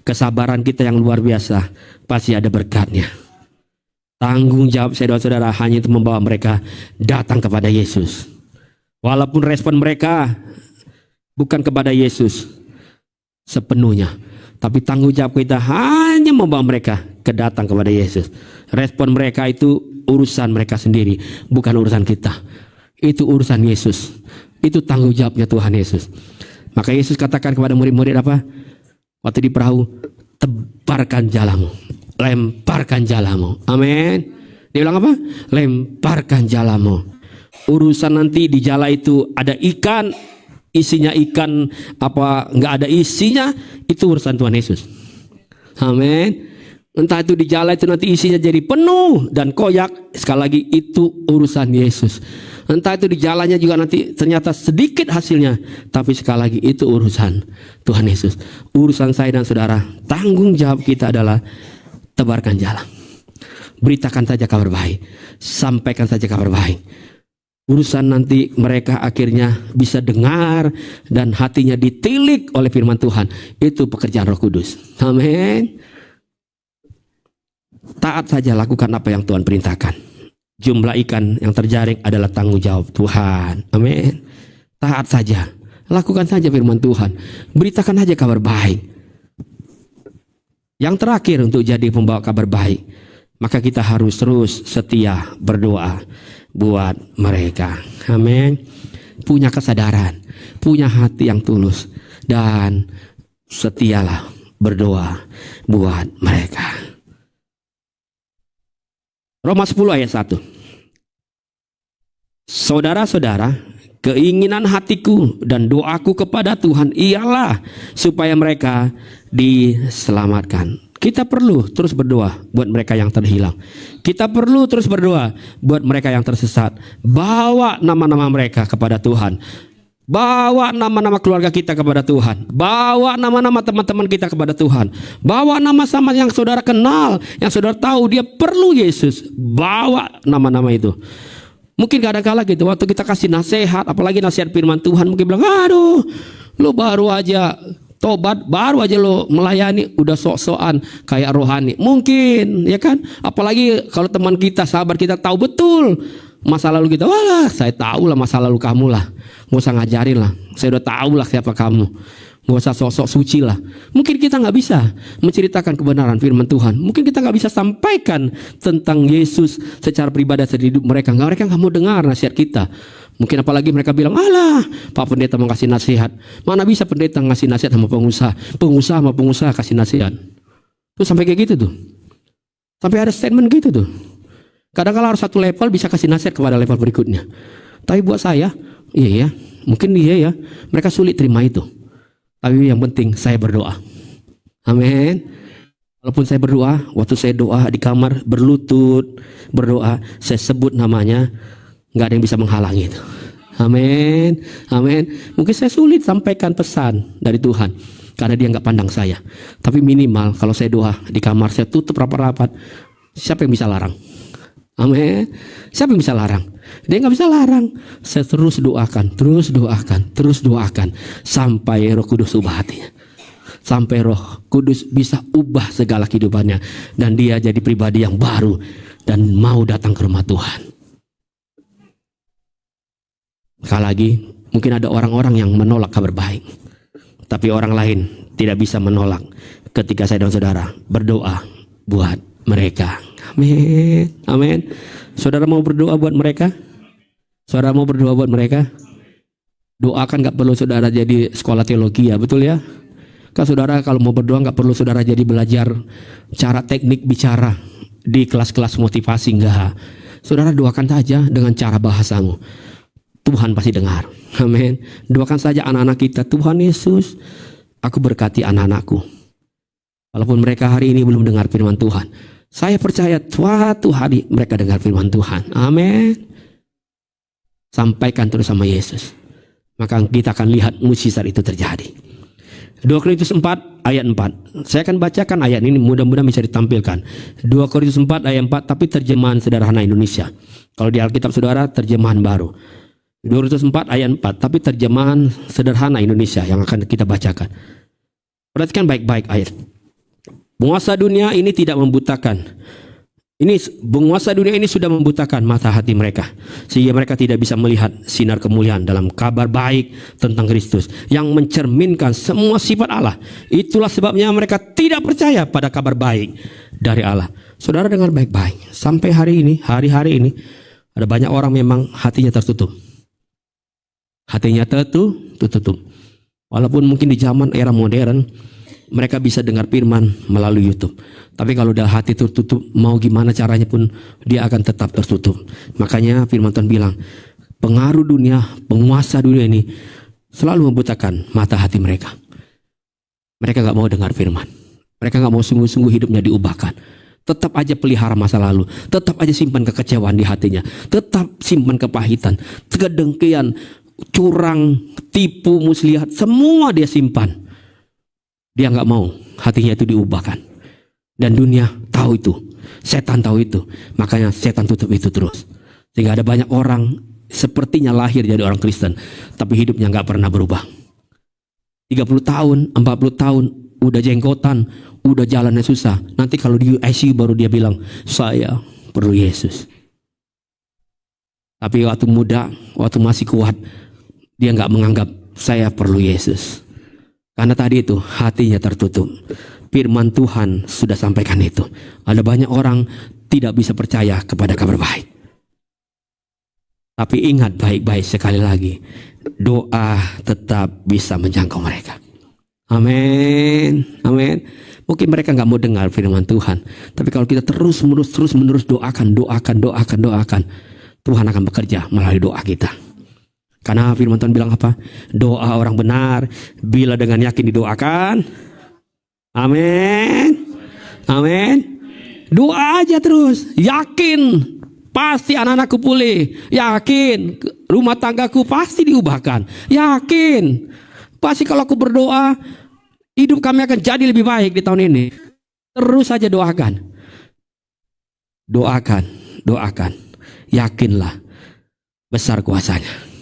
Kesabaran kita yang luar biasa, pasti ada berkatnya. Tanggung jawab saudara-saudara hanya itu membawa mereka datang kepada Yesus. Walaupun respon mereka bukan kepada Yesus sepenuhnya, tapi tanggung jawab kita hanya membawa mereka datang kepada Yesus. Respon mereka itu urusan mereka sendiri, bukan urusan kita. Itu urusan Yesus. Itu tanggung jawabnya Tuhan Yesus. Maka Yesus katakan kepada murid-murid apa? Waktu di perahu, tebarkan jalamu, lemparkan jalamu. Amin. Dia bilang apa? Lemparkan jalamu. Urusan nanti di jala itu ada ikan, isinya ikan apa nggak ada isinya, itu urusan Tuhan Yesus. Amin. Entah itu di jala itu nanti isinya jadi penuh dan koyak, sekali lagi itu urusan Yesus. Entah itu di jalannya juga nanti ternyata sedikit hasilnya, tapi sekali lagi itu urusan Tuhan Yesus. Urusan saya dan saudara, tanggung jawab kita adalah tebarkan jalan. Beritakan saja kabar baik, sampaikan saja kabar baik. Urusan nanti mereka akhirnya bisa dengar dan hatinya ditilik oleh firman Tuhan, itu pekerjaan Roh Kudus. Amin. Taat saja, lakukan apa yang Tuhan perintahkan. Jumlah ikan yang terjaring adalah tanggung jawab Tuhan. Amin. Taat saja, lakukan saja firman Tuhan, beritakan saja kabar baik. Yang terakhir untuk jadi pembawa kabar baik, maka kita harus terus setia berdoa buat mereka. Amin. Punya kesadaran, punya hati yang tulus, dan setialah berdoa buat mereka. Roma 10 ayat 1. Saudara-saudara, keinginan hatiku dan doaku kepada Tuhan ialah supaya mereka diselamatkan. Kita perlu terus berdoa buat mereka yang terhilang. Kita perlu terus berdoa buat mereka yang tersesat. Bawa nama-nama mereka kepada Tuhan. Bawa nama-nama keluarga kita kepada Tuhan. Bawa nama-nama teman-teman kita kepada Tuhan. Bawa nama-nama yang saudara kenal, yang saudara tahu dia perlu Yesus. Bawa nama-nama itu. Mungkin kadang-kala gitu, waktu kita kasih nasihat, apalagi nasihat firman Tuhan, mungkin bilang, aduh, lu baru aja tobat, baru aja lo melayani, udah sok-sokan kayak rohani. Mungkin, ya kan? Apalagi kalau teman kita, sahabat kita tahu betul masa lalu kita. Walah, saya tahu lah masa lalu kamu lah. Nggak usah ngajarin lah. Saya udah tahu lah siapa kamu. Nggak usah sok-sok suci lah. Mungkin kita nggak bisa menceritakan kebenaran firman Tuhan. Mungkin kita nggak bisa sampaikan tentang Yesus secara pribadi di hidup mereka. Mereka nggak mau dengar nasihat kita. Mungkin apalagi mereka bilang, alah, Pak Pendeta mau kasih nasihat. Mana bisa pendeta ngasih nasihat sama pengusaha? Pengusaha sama pengusaha kasih nasihat. Tuh sampai kayak gitu tuh. Sampai ada statement gitu tuh. Kadang-kadang harus satu level bisa kasih nasihat kepada level berikutnya. Tapi buat saya, iya ya, mungkin iya ya, mereka sulit terima itu. Tapi yang penting saya berdoa. Amin. Walaupun saya berdoa, waktu saya doa di kamar berlutut, berdoa, saya sebut namanya, nggak ada yang bisa menghalangi itu. Amin, amin. Mungkin saya sulit sampaikan pesan dari Tuhan karena dia nggak pandang saya. Tapi minimal kalau saya doa di kamar, saya tutup rapat-rapat, siapa yang bisa larang? Amin. Siapa yang bisa larang? Dia nggak bisa larang. Saya terus doakan, terus doakan, terus doakan sampai Roh Kudus ubah hatinya. Sampai Roh Kudus bisa ubah segala kehidupannya. Dan dia jadi pribadi yang baru. Dan mau datang ke rumah Tuhan. Sekali lagi, mungkin ada orang-orang yang menolak kabar baik. Tapi orang lain tidak bisa menolak ketika saya dan saudara berdoa buat mereka. Amin, amin. Saudara mau berdoa buat mereka? Saudara mau berdoa buat mereka? Doakan gak perlu saudara jadi sekolah teologi ya, betul ya? Kan saudara kalau mau berdoa gak perlu saudara jadi belajar cara teknik bicara di kelas-kelas motivasi, enggak. Saudara doakan saja dengan cara bahasamu. Tuhan pasti dengar. Amin. Doakan saja anak-anak kita. Tuhan Yesus, aku berkati anak-anakku. Walaupun mereka hari ini belum dengar firman Tuhan, saya percaya suatu hari mereka dengar firman Tuhan. Amin. Sampaikan terus sama Yesus. Maka kita akan lihat mukjizat itu terjadi. 2 Korintus 4 ayat 4. Saya akan bacakan ayat ini, mudah-mudahan bisa ditampilkan. 2 Korintus 4 ayat 4, tapi terjemahan sederhana Indonesia. Kalau di Alkitab saudara, terjemahan baru. 2 Korintus 4 ayat 4, tapi terjemahan sederhana Indonesia yang akan kita bacakan. Perhatikan baik-baik ayat. Penguasa dunia ini tidak membutakan. Penguasa dunia ini sudah membutakan mata hati mereka, sehingga mereka tidak bisa melihat sinar kemuliaan dalam kabar baik tentang Kristus yang mencerminkan semua sifat Allah. Itulah sebabnya mereka tidak percaya pada kabar baik dari Allah. Saudara dengar baik-baik. Sampai hari ini, hari-hari ini, ada banyak orang memang hatinya tertutup. Hatinya tertutup. Walaupun mungkin di zaman era modern mereka bisa dengar firman melalui YouTube. Tapi kalau udah hati tertutup, mau gimana caranya pun dia akan tetap tertutup. Makanya firman Tuhan bilang, pengaruh dunia, penguasa dunia ini selalu membutakan mata hati mereka. Mereka gak mau dengar firman. Mereka gak mau sungguh-sungguh hidupnya diubahkan. Tetap aja pelihara masa lalu. Tetap aja simpan kekecewaan di hatinya. Tetap simpan kepahitan, kedengkian, curang, tipu, muslihat. Semua dia simpan. Dia nggak mau hatinya itu diubahkan. Dan dunia tahu itu. Setan tahu itu. Makanya setan tutup itu terus. Sehingga ada banyak orang sepertinya lahir jadi orang Kristen, tapi hidupnya nggak pernah berubah. 30 tahun, 40 tahun, udah jenggotan, udah jalannya susah. Nanti kalau di ICU baru dia bilang, saya perlu Yesus. Tapi waktu muda, waktu masih kuat, dia nggak menganggap saya perlu Yesus. Karena tadi itu hatinya tertutup. Firman Tuhan sudah sampaikan itu. Ada banyak orang tidak bisa percaya kepada kabar baik. Tapi ingat baik-baik sekali lagi, doa tetap bisa menjangkau mereka. Amin, amin. Mungkin mereka nggak mau dengar firman Tuhan, tapi kalau kita terus menerus doakan, Tuhan akan bekerja melalui doa kita. Karena firman Tuhan bilang apa? Doa orang benar bila dengan yakin didoakan. Amin. Amin. Doa aja terus, yakin pasti anak-anakku pulih. Yakin rumah tanggaku pasti diubahkan. Yakin pasti kalau aku berdoa hidup kami akan jadi lebih baik di tahun ini. Terus saja doakan. Doakan. Yakinlah besar kuasanya.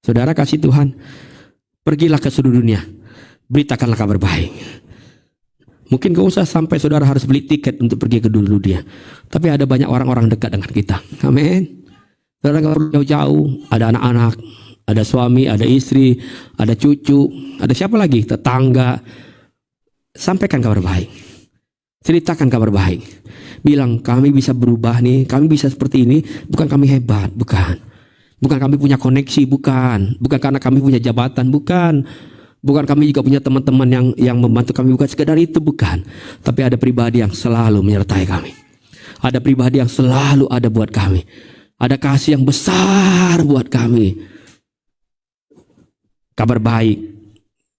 Saudara kasih Tuhan, pergilah ke seluruh dunia, beritakanlah kabar baik. Mungkin gak usah sampai saudara harus beli tiket untuk pergi ke dunia, tapi ada banyak orang-orang dekat dengan kita. Amin. Saudara gak perlu jauh-jauh, ada anak-anak, ada suami, ada istri, ada cucu, ada siapa lagi, tetangga. Sampaikan kabar baik, ceritakan kabar baik. Bilang kami bisa berubah nih, kami bisa seperti ini, bukan kami hebat, bukan. Bukan kami punya koneksi, bukan karena kami punya jabatan, bukan kami juga punya teman-teman yang membantu kami, bukan sekedar itu, bukan. Tapi ada pribadi yang selalu menyertai kami. Ada pribadi yang selalu ada buat kami. Ada kasih yang besar buat kami. Kabar baik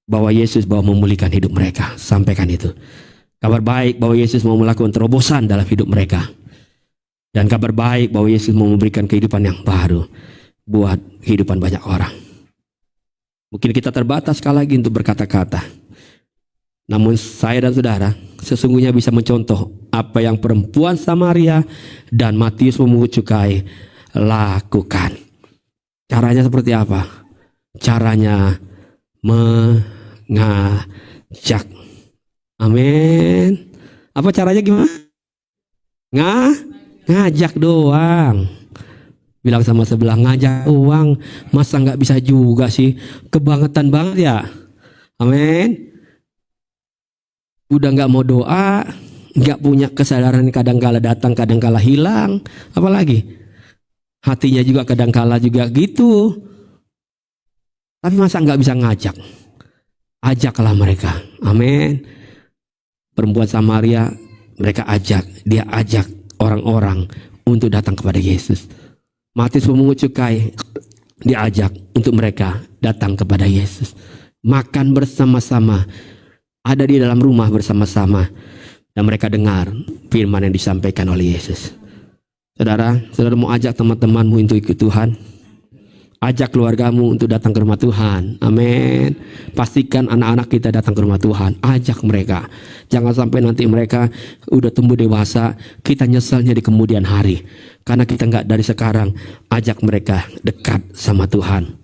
bahwa Yesus bahwa memulihkan hidup mereka. Sampaikan itu. Kabar baik bahwa Yesus mau melakukan terobosan dalam hidup mereka. Dan kabar baik bahwa Yesus mau memberikan kehidupan yang baru buat kehidupan banyak orang. Mungkin kita terbatas sekali lagi untuk berkata-kata. Namun saya dan saudara sesungguhnya bisa mencontoh apa yang perempuan Samaria dan Matius pemungut cukai lakukan. Caranya seperti apa? Caranya mengajak. Amin. Apa caranya gimana? Ngajak doang. Bilang sama sebelah, ngajak doang. Masa nggak bisa juga sih? Kebangetan banget ya. Amin. Udah nggak mau doa, nggak punya kesadaran, kadang-kala datang, kadang-kala hilang. Apalagi hatinya juga kadang-kala juga gitu. Tapi masa nggak bisa ngajak? Ajaklah mereka. Amin. Perempuan Samaria, mereka dia ajak orang-orang untuk datang kepada Yesus. Matius pemungut cukai diajak untuk mereka datang kepada Yesus. Makan bersama-sama, ada di dalam rumah bersama-sama, dan mereka dengar firman yang disampaikan oleh Yesus. Saudara mau ajak teman-temanmu untuk ikut Tuhan. Ajak keluargamu untuk datang ke rumah Tuhan. Amin. Pastikan anak-anak kita datang ke rumah Tuhan. Ajak mereka. Jangan sampai nanti mereka udah tumbuh dewasa, kita nyesalnya di kemudian hari. Karena kita nggak dari sekarang ajak mereka dekat sama Tuhan.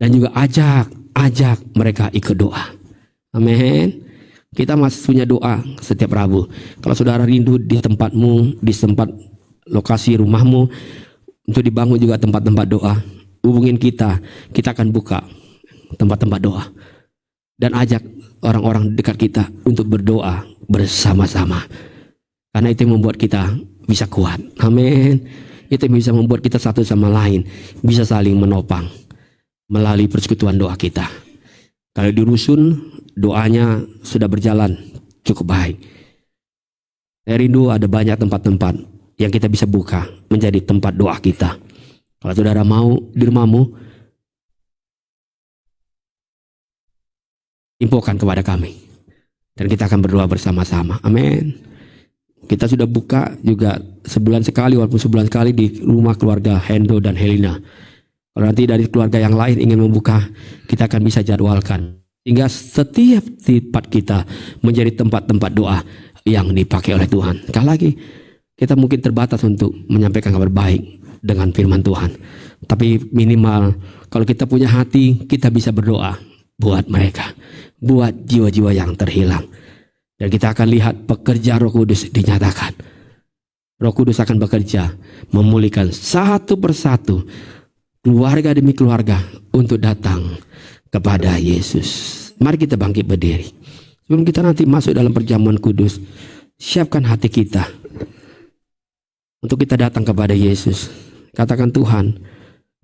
Dan juga ajak mereka ikut doa. Amin. Kita masih punya doa setiap Rabu. Kalau saudara rindu di tempatmu, di tempat lokasi rumahmu, untuk dibangun juga tempat-tempat doa, hubungin kita akan buka tempat-tempat doa. Dan ajak orang-orang dekat kita untuk berdoa bersama-sama. Karena itu yang membuat kita bisa kuat. Amin. Itu yang bisa membuat kita satu sama lain bisa saling menopang melalui persekutuan doa kita. Kalau di rusun, doanya sudah berjalan cukup baik. Saya rindu ada banyak tempat-tempat yang kita bisa buka menjadi tempat doa kita. Kalau saudara mau di rumahmu, infokan kepada kami. Dan kita akan berdoa bersama-sama. Amin. Kita sudah buka juga sebulan sekali, walaupun sebulan sekali di rumah keluarga Hendo dan Helena. Kalau nanti dari keluarga yang lain ingin membuka, kita akan bisa jadwalkan. Hingga setiap tempat kita menjadi tempat-tempat doa yang dipakai oleh Tuhan. Sekali lagi, kita mungkin terbatas untuk menyampaikan kabar baik dengan firman Tuhan. Tapi minimal, kalau kita punya hati, kita bisa berdoa buat mereka. Buat jiwa-jiwa yang terhilang. Dan kita akan lihat pekerja Roh Kudus dinyatakan. Roh Kudus akan bekerja memulihkan satu persatu, keluarga demi keluarga, untuk datang kepada Yesus. Mari kita bangkit berdiri. Sebelum kita nanti masuk dalam perjamuan kudus, siapkan hati kita untuk kita datang kepada Yesus. Katakan, Tuhan,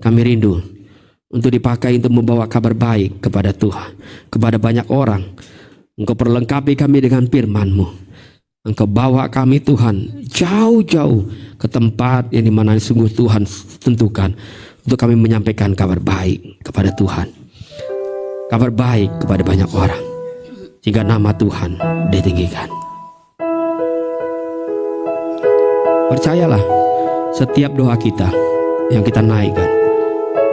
kami rindu untuk dipakai untuk membawa kabar baik kepada Tuhan, kepada banyak orang. Engkau perlengkapi kami dengan firman-Mu. Engkau bawa kami, Tuhan, jauh-jauh ke tempat yang dimana sungguh Tuhan tentukan untuk kami menyampaikan kabar baik kepada Tuhan, kabar baik kepada banyak orang, sehingga nama Tuhan ditinggikan. Percayalah, setiap doa kita yang kita naikkan,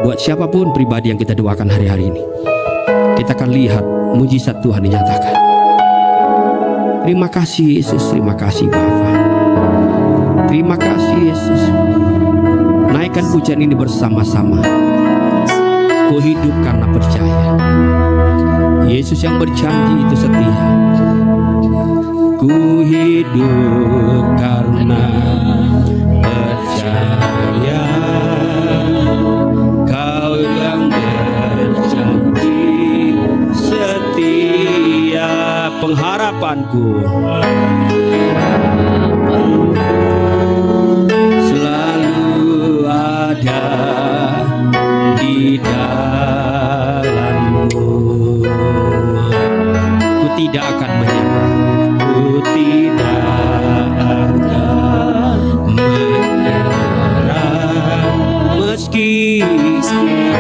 buat siapapun pribadi yang kita doakan hari-hari ini, kita akan lihat mujizat Tuhan dinyatakan. Terima kasih Yesus, terima kasih Bapa. Terima kasih Yesus. Naikkan pujian ini bersama-sama. Ku hidup karena percaya. Yesus yang berjanji itu setia. Ku hidup karena percaya. Kau yang berjanji setia. Pengharapanku selalu ada di dalam-Mu. Ku tidak akan menyerah, ku tidak akan menyerah, meski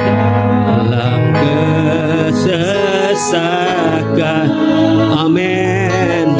dalam kesesakan. Amin.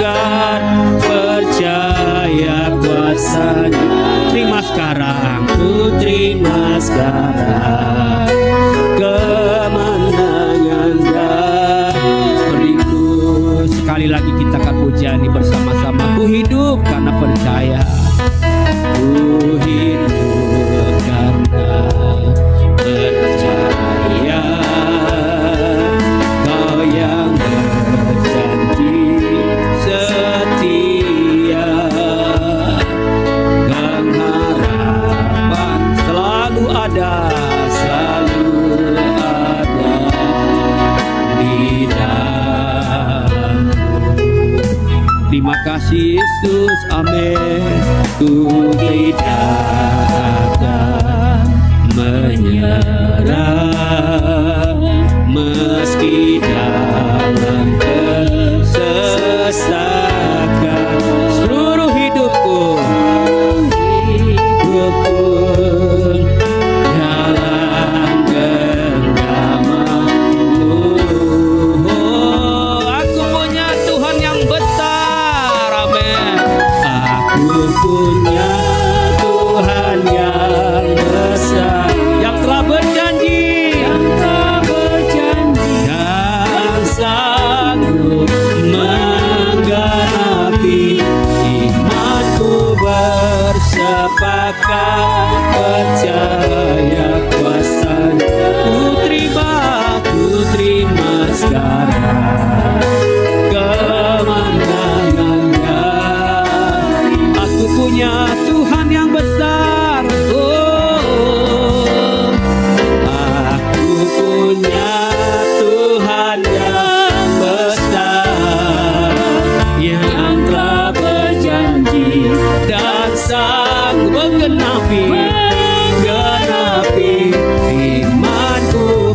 akan percaya kuasa-Nya. Terima sekarang, ku terima sekarang kemenangan dan rindu. Sekali lagi kita akan pujani bersama-sama. Ku hidup karena percaya, ku hidup karena percaya. Kau yang berjanji setia, pengharapan selalu ada di dalammu. Terima kasih Yesus, amin. Ku tidak akan menyerah meski dalam kesesakan. Seluruh hidupku dalam genggaman-Mu. Oh, aku punya Tuhan yang besar, amin. Aku punya Tuhan yang besar, yang telah berjanji dan sanggup menggenapi imanku. Bersepakat percaya kuasa-Nya. Ku terima sekarang kemenangan-Nya. Aku punya Tuhan yang besar. Oh, aku punya Tuhan yang besar, yang telah berjanji dan sang menggenapi imanku.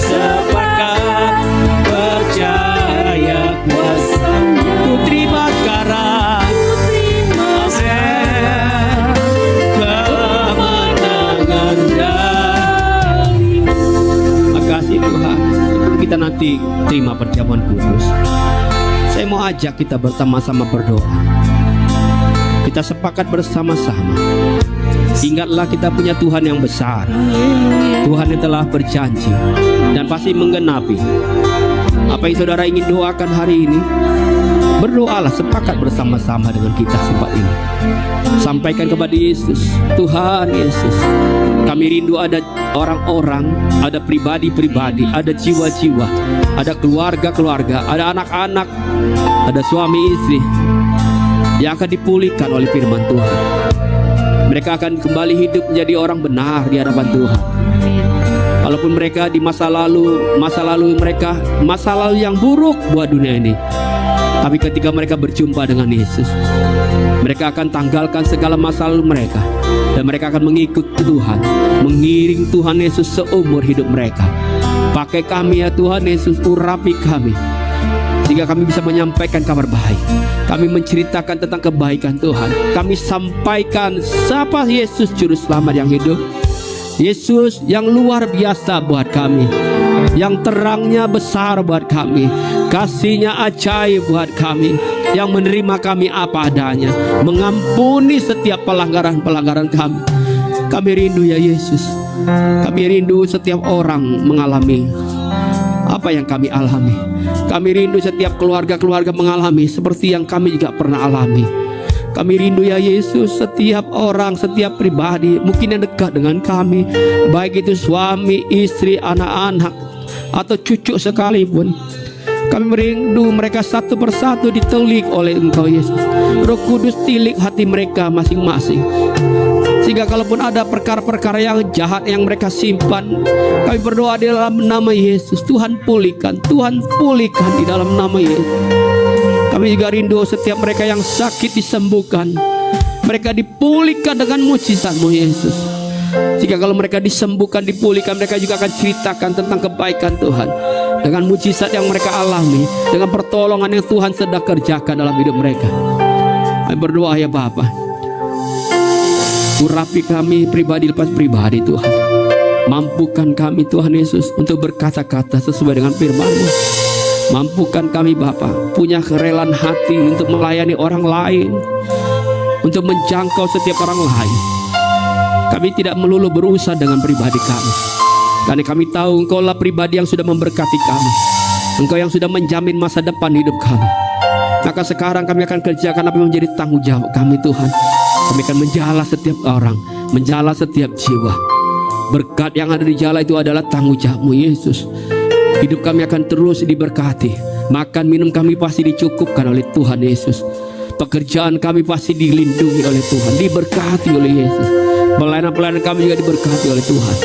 Bersepakat percaya kuasa-Nya. Ku terima sekarang kemenangan darimu. Makasih Tuhan. Sebelum kita nanti terima perjamuan kudus, saya mau ajak kita bersama-sama berdoa. Kita sepakat bersama-sama. Ingatlah kita punya Tuhan yang besar, Tuhan yang telah berjanji dan pasti menggenapi apa yang saudara ingin doakan hari ini. Berdoalah, sepakat bersama-sama dengan kita sempat ini. Sampaikan kepada Yesus, Tuhan Yesus, kami rindu ada orang-orang, ada pribadi-pribadi, ada jiwa-jiwa, ada keluarga-keluarga, ada anak-anak, ada suami istri yang akan dipulihkan oleh firman Tuhan. Mereka akan kembali hidup menjadi orang benar di hadapan Tuhan. Walaupun mereka di masa lalu mereka masa lalu yang buruk buat dunia ini, tapi ketika mereka berjumpa dengan Yesus, mereka akan tanggalkan segala masa lalu mereka, dan mereka akan mengikut Tuhan, mengiring Tuhan Yesus seumur hidup mereka. Pakai kami ya Tuhan Yesus, urapi kami sehingga kami bisa menyampaikan kabar baik. Kami menceritakan tentang kebaikan Tuhan. Kami sampaikan siapa Yesus Juru Selamat yang hidup, Yesus yang luar biasa buat kami, yang terangnya besar buat kami, kasihnya ajaib buat kami, yang menerima kami apa adanya, mengampuni setiap pelanggaran-pelanggaran kami. Kami rindu ya Yesus. Kami rindu setiap orang mengalami apa yang kami alami. Kami rindu setiap keluarga-keluarga mengalami seperti yang kami juga pernah alami. Kami rindu ya Yesus, setiap orang, setiap pribadi mungkin yang dekat dengan kami, baik itu suami, istri, anak-anak, atau cucu sekalipun. Kami merindu mereka satu persatu ditelik oleh Engkau Yesus. Roh Kudus tilik hati mereka masing-masing, sehingga kalaupun ada perkara-perkara yang jahat yang mereka simpan, kami berdoa di dalam nama Yesus, Tuhan pulihkan di dalam nama Yesus. Kami juga rindu setiap mereka yang sakit disembuhkan, mereka dipulihkan dengan mujizat-Mu Yesus. Jika kalau mereka disembuhkan, dipulihkan, mereka juga akan ceritakan tentang kebaikan Tuhan, dengan mujizat yang mereka alami, dengan pertolongan yang Tuhan sedang kerjakan dalam hidup mereka. Kami berdoa ya Bapa, urapi kami pribadi lepas pribadi Tuhan. Mampukan kami Tuhan Yesus untuk berkata-kata sesuai dengan firman-Mu. Mampukan kami Bapa punya kerelaan hati untuk melayani orang lain, untuk menjangkau setiap orang lain. Kami tidak melulu berusaha dengan pribadi kami, karena kami tahu Engkaulah pribadi yang sudah memberkati kami. Engkau yang sudah menjamin masa depan hidup kami. Maka sekarang kami akan kerjakan apa yang menjadi tanggung jawab kami Tuhan. Kami akan menjala setiap orang, menjala setiap jiwa. Berkat yang ada di jala itu adalah tanggung jawab-Mu Yesus. Hidup kami akan terus diberkati. Makan minum kami pasti dicukupkan oleh Tuhan Yesus. Pekerjaan kami pasti dilindungi oleh Tuhan, diberkati oleh Yesus. Pelayanan-pelayanan kami juga diberkati oleh Tuhan.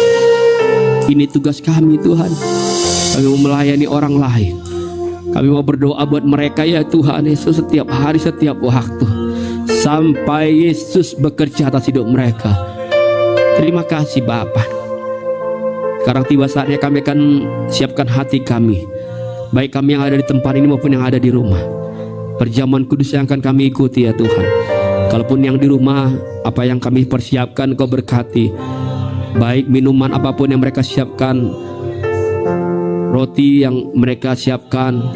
Ini tugas kami Tuhan. Kami mau melayani orang lain. Kami mau berdoa buat mereka ya Tuhan Yesus, setiap hari, setiap waktu, sampai Yesus bekerja atas hidup mereka. Terima kasih Bapa. Sekarang tiba saatnya kami akan siapkan hati kami, baik kami yang ada di tempat ini maupun yang ada di rumah. Perjamuan kudus yang akan kami ikuti ya Tuhan. Kalaupun yang di rumah, apa yang kami persiapkan Kau berkati. Baik minuman apapun yang mereka siapkan, roti yang mereka siapkan,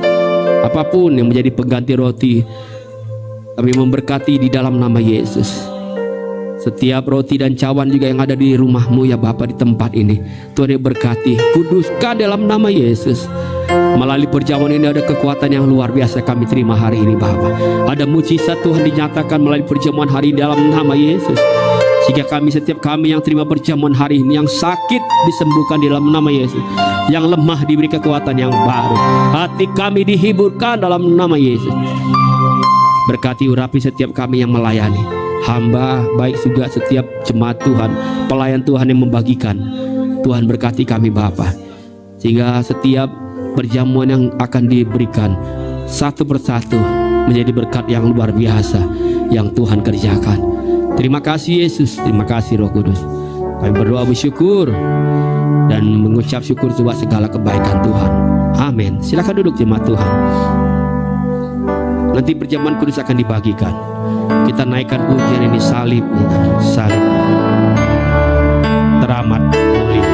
apapun yang menjadi pengganti roti, kami memberkati di dalam nama Yesus. Setiap roti dan cawan juga yang ada di rumah-Mu ya Bapa, di tempat ini, Tuhan berkati, kuduskan dalam nama Yesus. Melalui perjamuan ini ada kekuatan yang luar biasa kami terima hari ini Bapa. Ada mujizat Tuhan dinyatakan melalui perjamuan hari ini dalam nama Yesus. Sehingga setiap kami yang terima perjamuan hari ini, yang sakit disembuhkan di dalam nama Yesus, yang lemah diberi kekuatan yang baru, hati kami dihiburkan dalam nama Yesus. Berkati urapi setiap kami yang melayani, hamba baik juga setiap jemaat Tuhan, pelayan Tuhan yang membagikan. Tuhan berkati kami Bapa, sehingga setiap perjamuan yang akan diberikan satu persatu menjadi berkat yang luar biasa yang Tuhan kerjakan. Terima kasih Yesus, terima kasih Roh Kudus. Kami berdoa bersyukur dan mengucap syukur buat segala kebaikan Tuhan. Amin. Silakan duduk jemaat Tuhan. Nanti perjamuan kudus akan dibagikan. Kita naikkan pujian ini, salib, salib. Teramat mulia.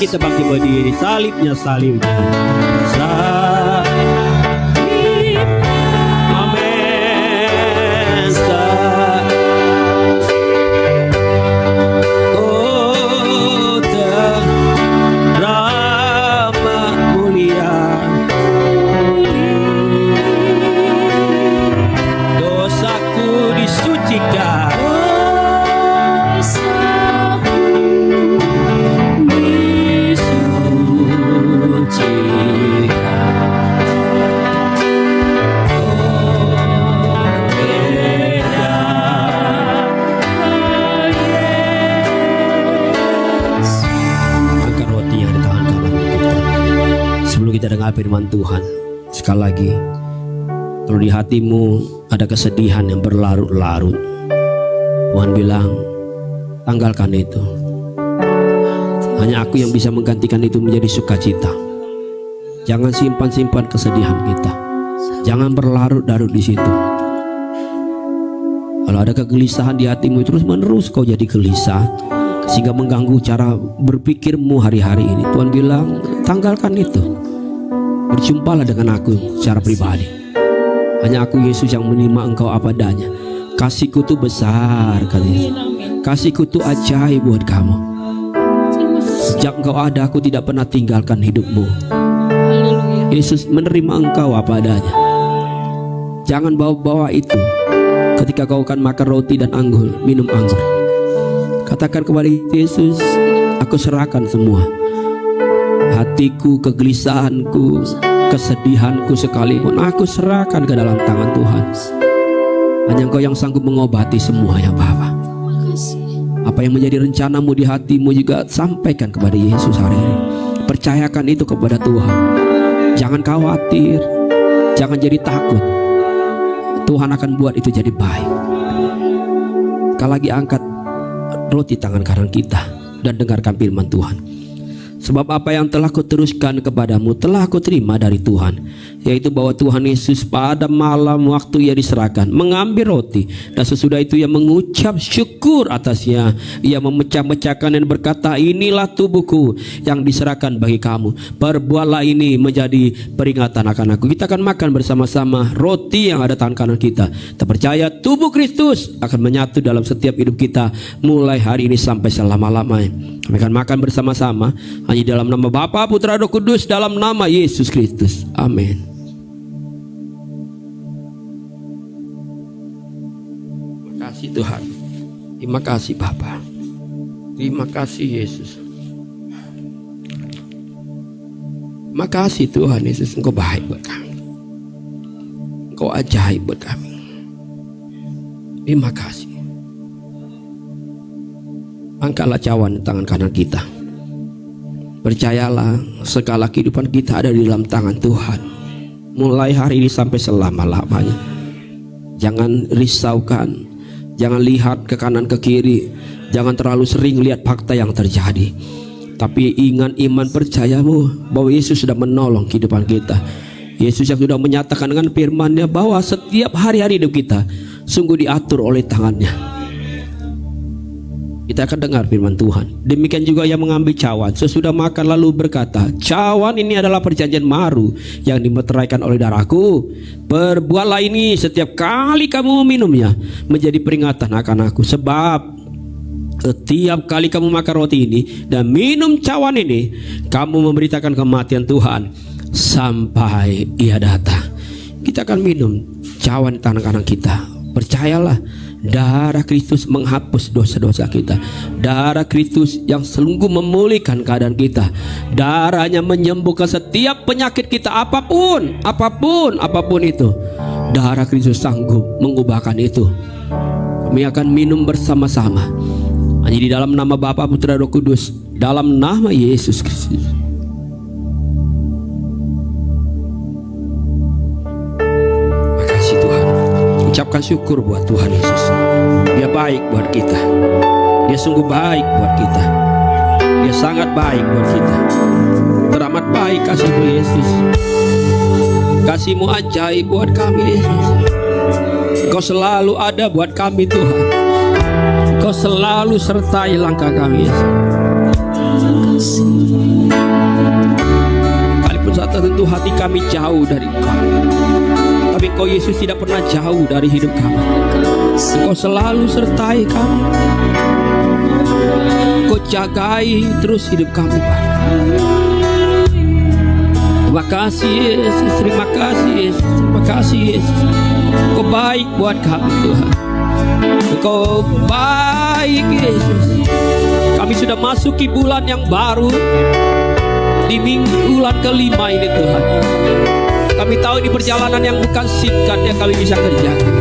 Kita bangkit berdiri, salibnya, salibnya, amin. Oh, teramat mulia, mendengar firman Tuhan. Sekali lagi, kalau di hatimu ada kesedihan yang berlarut-larut, Tuhan bilang, tanggalkan itu. Hanya aku yang bisa menggantikan itu menjadi sukacita. Jangan simpan-simpan kesedihan kita. Jangan berlarut-larut di situ. Kalau ada kegelisahan di hatimu, terus menerus kau jadi gelisah, sehingga mengganggu cara berpikirmu hari-hari ini. Tuhan bilang, tanggalkan itu. Berjumpalah dengan aku secara pribadi. Hanya aku Yesus yang menerima engkau apa adanya. Kasihku tuh besar, katanya. Kasihku tuh ajaib buat kamu. Sejak engkau ada, aku tidak pernah tinggalkan hidupmu. Yesus menerima engkau apa adanya. Jangan bawa-bawa itu ketika kau akan makan roti dan anggur, minum anggur. Katakan kepada Yesus, aku serahkan semua. Hatiku, kegelisahanku, kesedihanku sekalipun, aku serahkan ke dalam tangan Tuhan. Hanya engkau yang sanggup mengobati semua ya Bapa. Apa yang menjadi rencanamu di hatimu juga sampaikan kepada Yesus hari ini. Percayakan itu kepada Tuhan. Jangan khawatir, jangan jadi takut. Tuhan akan buat itu jadi baik. Sekali lagi angkat roti tangan kanan kita dan dengarkan firman Tuhan. Sebab apa yang telah kuteruskan kepadamu telah aku terima dari Tuhan, yaitu bahwa Tuhan Yesus pada malam waktu ia diserahkan mengambil roti, dan sesudah itu ia mengucap syukur atasnya. Ia memecah-mecahkan dan berkata, inilah tubuhku yang diserahkan bagi kamu. Perbuatlah ini menjadi peringatan akan aku. Kita akan makan bersama-sama roti yang ada tangan kanan kita. Kita percaya tubuh Kristus akan menyatu dalam setiap hidup kita mulai hari ini sampai selama-lamanya. Kami akan makan bersama-sama hanya dalam nama Bapa, Putra, Roh Kudus, dalam nama Yesus Kristus. Amin. Terima kasih Tuhan. Terima kasih Bapa. Terima kasih Yesus. Terima kasih Tuhan Yesus. Engkau baik buat kami. Engkau ajaib buat kami. Terima kasih. Angkatlah cawan tangan kanan kita. Percayalah, segala kehidupan kita ada di dalam tangan Tuhan. Mulai hari ini sampai selama-lamanya. Jangan risaukan, jangan lihat ke kanan ke kiri, jangan terlalu sering lihat fakta yang terjadi. Tapi ingat iman percayamu bahwa Yesus sudah menolong kehidupan kita. Yesus yang sudah menyatakan dengan firman-Nya bahwa setiap hari-hari hidup kita sungguh diatur oleh tangan-Nya. Kita akan dengar firman Tuhan. Demikian juga yang mengambil cawan sesudah makan lalu berkata, cawan ini adalah perjanjian baru yang dimeteraikan oleh darahku. Perbuatlah ini setiap kali kamu meminumnya menjadi peringatan akan aku. Sebab setiap kali kamu makan roti ini dan minum cawan ini, kamu memberitakan kematian Tuhan sampai ia datang. Kita akan minum cawan tangan kanan kita. Percayalah, darah Kristus menghapus dosa-dosa kita. Darah Kristus yang sungguh memulihkan keadaan kita. Darahnya menyembuhkan setiap penyakit kita, apapun itu. Darah Kristus sanggup mengubahkan itu. Kami akan minum bersama-sama hanya di dalam nama Bapa, Putra, Roh Kudus, dalam nama Yesus Kristus. Makasih Tuhan. Ucapkan syukur buat Tuhan Yesus. Dia baik buat kita. Dia sungguh baik buat kita. Dia sangat baik buat kita. Teramat baik kasih-Mu Yesus. Kasih-Mu ajaib buat kami Yesus. Kau selalu ada buat kami Tuhan. Kau selalu sertai langkah kami Yesus. Kalaupun saat tertentu hati kami jauh dari Engkau, tapi Engkau Yesus tidak pernah jauh dari hidup kami. Engkau selalu sertai kami. Engkau jagai terus hidup kami Bapa. Terima kasih Yesus. Terima kasih Yesus. Terima kasih Yesus. Engkau baik buat kami Tuhan. Engkau baik Yesus. Kami sudah masuki bulan yang baru, di bulan kelima ini Tuhan. Kami tahu ini perjalanan yang bukan singkat yang kami bisa kerjakan.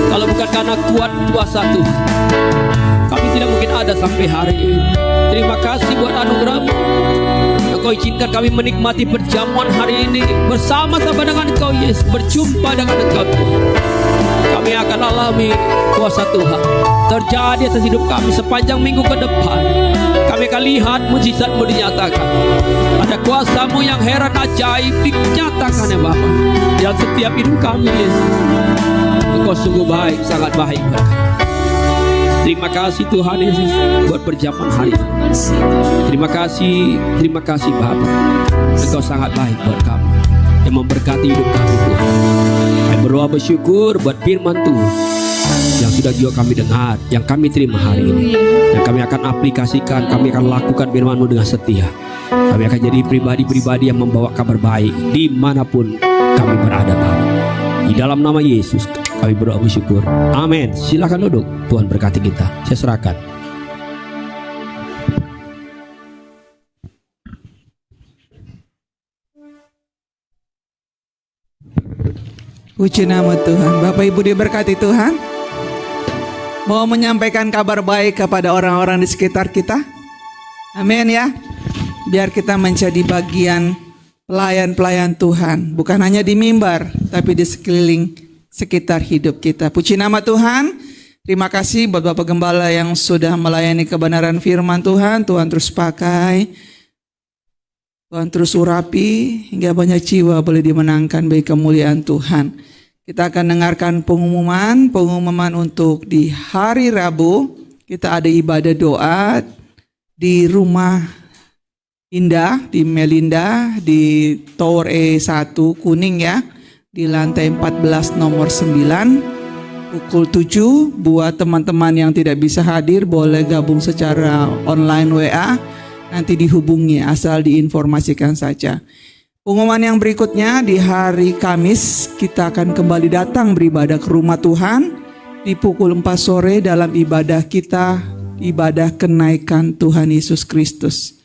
Kalau bukan karena kuat kuasa Tuhan, kami tidak mungkin ada sampai hari ini. Terima kasih buat anugerah-Mu. Kau izinkan kami menikmati perjamuan hari ini bersama-sama dengan Engkau Yesus, berjumpa dengan Engkau Tuhan. Kami akan alami kuasa Tuhan terjadi atas hidup kami sepanjang minggu ke depan. Kami akan lihat mujizat-Mu dinyatakan. Ada kuasa-Mu yang heran ajaib dinyatakan ya Bapa dalam setiap hidup kami Yesus. Engkau sungguh baik, sangat baik buat kami. Terima kasih Tuhan Yesus buat perjamuan hari ini. Terima kasih Bapa. Engkau sangat baik buat kami, yang memberkati hidup kami Tuhan. Kami berdoa bersyukur buat firman Tuhan yang sudah juga kami dengar, yang kami terima hari ini, yang kami akan aplikasikan, kami akan lakukan firman-Mu dengan setia. Kami akan jadi pribadi-pribadi yang membawa kabar baik dimanapun kami berada Bapa. Di dalam nama Yesus kami berdoa bersyukur. Amin. Silakan duduk. Tuhan berkati kita. Saya serahkan. Puji nama Tuhan. Bapak Ibu diberkati Tuhan. Mau menyampaikan kabar baik kepada orang-orang di sekitar kita. Amin ya. Biar kita menjadi bagian pelayan-pelayan Tuhan. Bukan hanya di mimbar, tapi di sekeliling sekitar hidup kita. Puji nama Tuhan. Terima kasih buat Bapak Gembala yang sudah melayani kebenaran firman Tuhan. Tuhan terus pakai, Tuhan terus urapi hingga banyak jiwa boleh dimenangkan bagi kemuliaan Tuhan. Kita akan dengarkan pengumuman untuk di hari Rabu. Kita ada ibadah doa di Rumah Indah di Melinda di Tower E1 Kuning ya, di lantai 14 nomor 9 pukul 7. Buat teman-teman yang tidak bisa hadir boleh gabung secara online WA, nanti dihubungi asal diinformasikan saja. Pengumuman yang berikutnya di hari Kamis kita akan kembali datang beribadah ke rumah Tuhan di pukul 4 sore dalam ibadah kita, ibadah kenaikan Tuhan Yesus Kristus.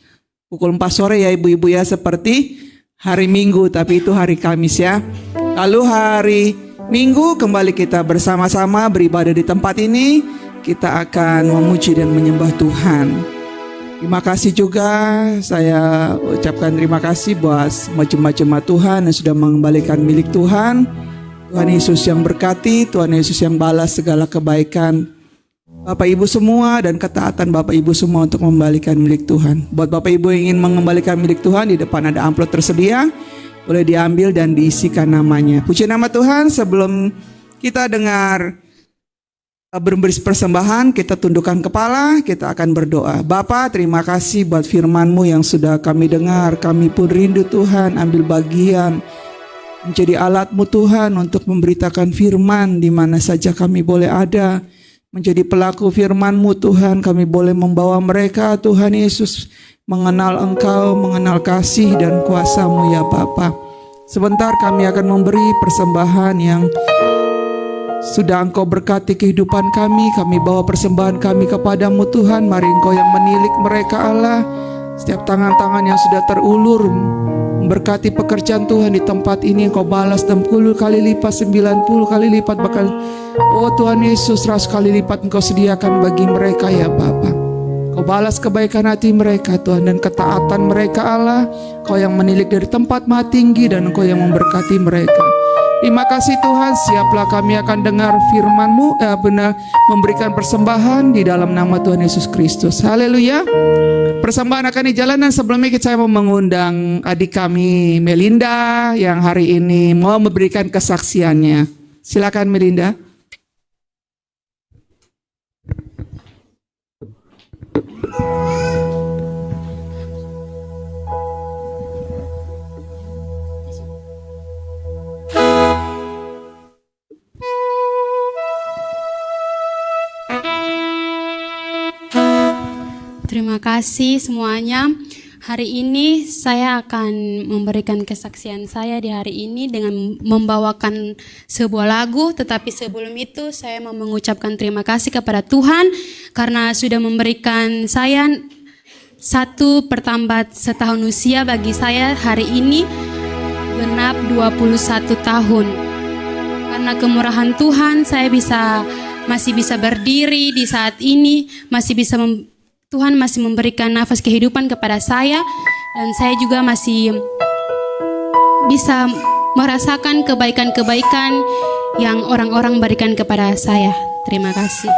Pukul 4 sore ya ibu-ibu ya, seperti hari Minggu, tapi itu hari Kamis ya. Lalu hari Minggu kembali kita bersama-sama beribadah di tempat ini. Kita akan memuji dan menyembah Tuhan. Terima kasih juga, saya ucapkan terima kasih buat jemaat-jemaat Tuhan yang sudah mengembalikan milik Tuhan. Tuhan Yesus yang berkati, Tuhan Yesus yang balas segala kebaikan Bapak Ibu semua dan ketaatan Bapak Ibu semua untuk mengembalikan milik Tuhan. Buat Bapak Ibu yang ingin mengembalikan milik Tuhan, di depan ada amplop tersedia, boleh diambil dan diisikan namanya. Puji nama Tuhan. Sebelum kita dengar memberi persembahan, kita tundukkan kepala, kita akan berdoa. Bapa, terima kasih buat firman-Mu yang sudah kami dengar. Kami pun rindu Tuhan, ambil bagian menjadi alat-Mu Tuhan untuk memberitakan firman di mana saja kami boleh ada. Menjadi pelaku firman-Mu Tuhan, kami boleh membawa mereka Tuhan Yesus mengenal Engkau, mengenal kasih dan kuasa-Mu ya Bapa. Sebentar kami akan memberi persembahan yang sudah Engkau berkati kehidupan kami. Kami bawa persembahan kami kepadamu Tuhan. Mari Engkau yang menilik mereka Allah. Setiap tangan-tangan yang sudah terulur memberkati pekerjaan Tuhan di tempat ini, Engkau balas 60 kali lipat, 90 kali lipat, bahkan oh Tuhan Yesus 100 kali lipat Engkau sediakan bagi mereka ya Bapa. Kau balas kebaikan hati mereka Tuhan dan ketaatan mereka Allah. Kau yang menilik dari tempat maha tinggi dan Engkau yang memberkati mereka. Terima kasih Tuhan, siaplah kami akan dengar firman-Mu, benar memberikan persembahan di dalam nama Tuhan Yesus Kristus. Haleluya. Persembahan akan dijalankan. Sebelumnya saya mau mengundang adik kami Melinda yang hari ini mau memberikan kesaksiannya. Silakan Melinda. Terima kasih semuanya. Hari ini saya akan memberikan kesaksian saya di hari ini dengan membawakan sebuah lagu. Tetapi sebelum itu saya mau mengucapkan terima kasih kepada Tuhan karena sudah memberikan saya satu pertambat setahun usia. Bagi saya hari ini genap 21 tahun. Karena kemurahan Tuhan saya masih bisa berdiri di saat ini, Tuhan masih memberikan nafas kehidupan kepada saya dan saya juga masih bisa merasakan kebaikan-kebaikan yang orang-orang berikan kepada saya. Terima kasih.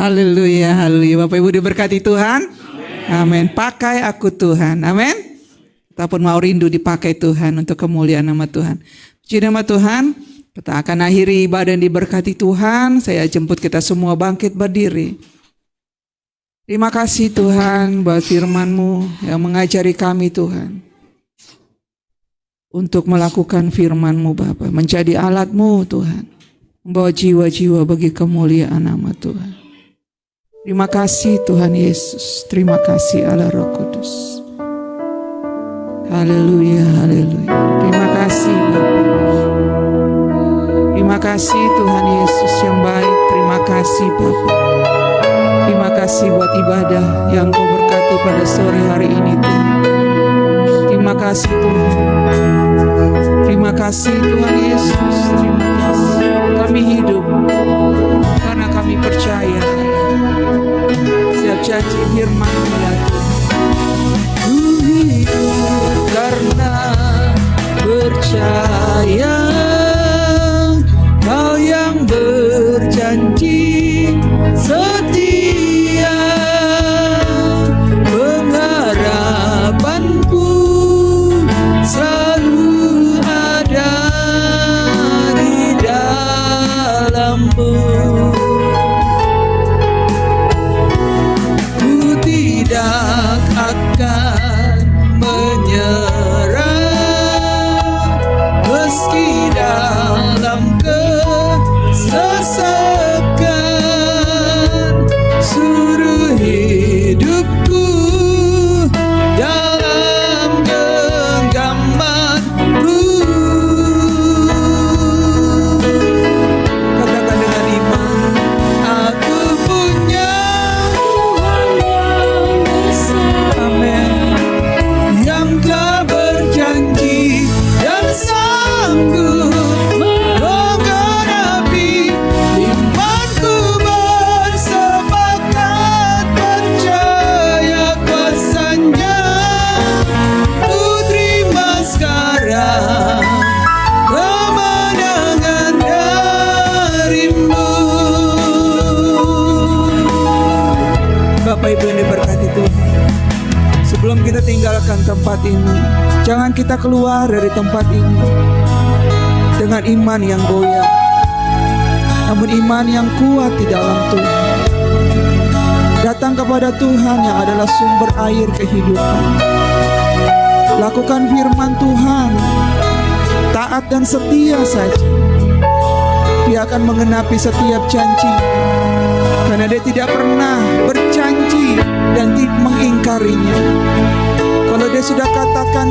Haleluya, haleluya. Bapak Ibu diberkati Tuhan. Amin. Pakai aku Tuhan. Amin. Kita pun mau rindu dipakai Tuhan untuk kemuliaan nama Tuhan. Puji nama Tuhan. Kita akan akhiri ibadah yang diberkati Tuhan. Saya jemput kita semua bangkit berdiri. Terima kasih Tuhan buat firman-Mu yang mengajari kami Tuhan. Untuk melakukan firman-Mu Bapa. Menjadi alat-Mu Tuhan. Membawa jiwa-jiwa bagi kemuliaan nama Tuhan. Terima kasih Tuhan Yesus. Terima kasih Allah Roh Kudus. Haleluya, haleluya. Terima kasih Bapa. Terima kasih Tuhan Yesus yang baik. Terima kasih Bapa. Terima kasih buat ibadah yang Kau berkati pada sore hari ini Tuhan. Terima kasih Tuhan. Terima kasih Tuhan Yesus. Terima kasih. Kami hidup karena kami percaya setiap janji firman-Mu ya Tuhan. Ku hidup karena percaya Kau yang berjanji setia. Pengharapanku selalu ada di dalam-Mu. Ku tidak akan menyerah meski dalam kesesakan. Suruh hidupku dalam genggaman-Mu. Katakan dengan iman, aku punya Tuhan yang besar. Amin. Yang telah berjanji dan sanggup menggenapi. Imanku bersepakat percaya kuasa-Nya. Ku terima sekarang kemenangan dari-Mu. Bapak Ibu yang diberkati Tuhan, sebelum kita tinggalkan tempat ini, jangan kita keluar dari tempat ini dengan iman yang goyah, namun iman yang kuat di dalam Tuhan. Datang kepada Tuhan yang adalah sumber air kehidupan. Lakukan firman Tuhan, taat dan setia saja. Dia akan mengenapi setiap janji, karena Dia tidak pernah berjanji dan mengingkarinya. Kalau Dia sudah katakan,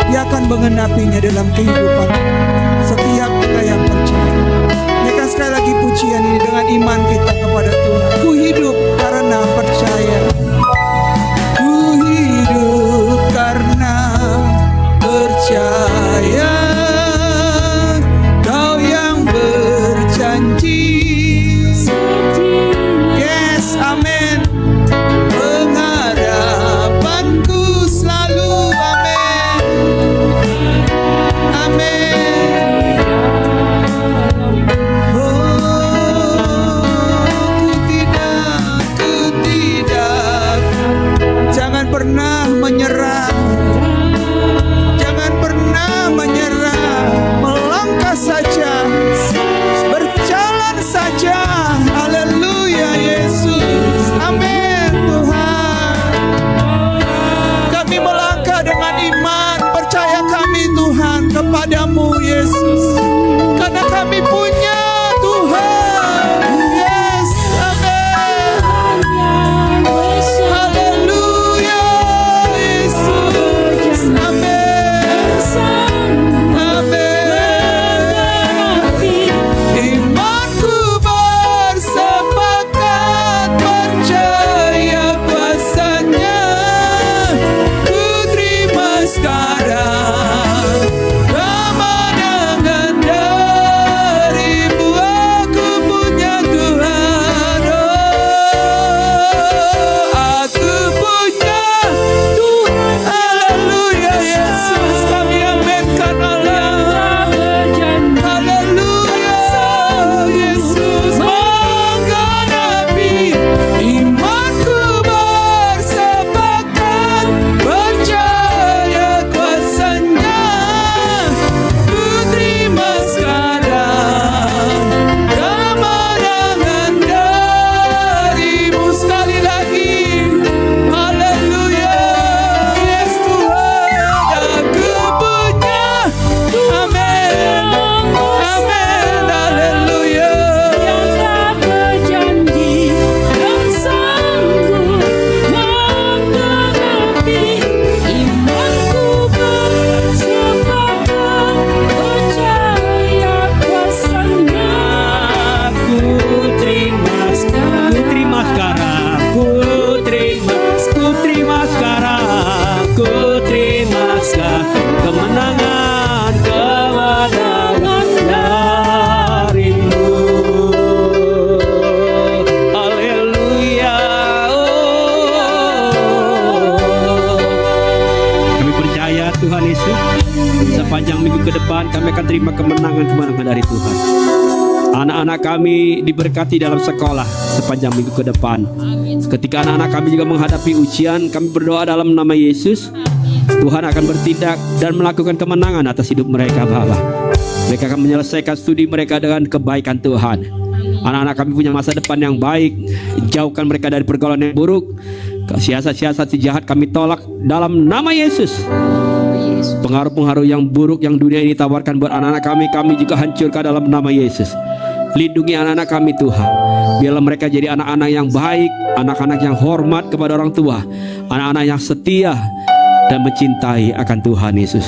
Dia akan mengenapinya dalam kehidupan setiap kita yang percaya. Naikkan sekali lagi pujian ini dengan iman kita kepada Tuhan. Ku hidup karena percaya. Ku hidup karena percaya. Kau yang berjanji. Yes, amin. Pengharapanku selalu, amin. Amin. kemenangan dari Tuhan. Anak-anak kami diberkati dalam sekolah sepanjang minggu ke depan. Ketika anak-anak kami juga menghadapi ujian, kami berdoa dalam nama Yesus, Tuhan akan bertindak dan melakukan kemenangan atas hidup mereka, Bapa. Mereka akan menyelesaikan studi mereka dengan kebaikan Tuhan. Anak-anak kami punya masa depan yang baik. Jauhkan mereka dari pergaulan yang buruk. Siasat-siasat si jahat kami tolak dalam nama Yesus. Pengaruh-pengaruh yang buruk yang dunia ini tawarkan buat anak-anak kami juga hancurkan dalam nama Yesus. Lindungi anak-anak kami, Tuhan. Biarlah mereka jadi anak-anak yang baik, anak-anak yang hormat kepada orang tua, anak-anak yang setia dan mencintai akan Tuhan Yesus.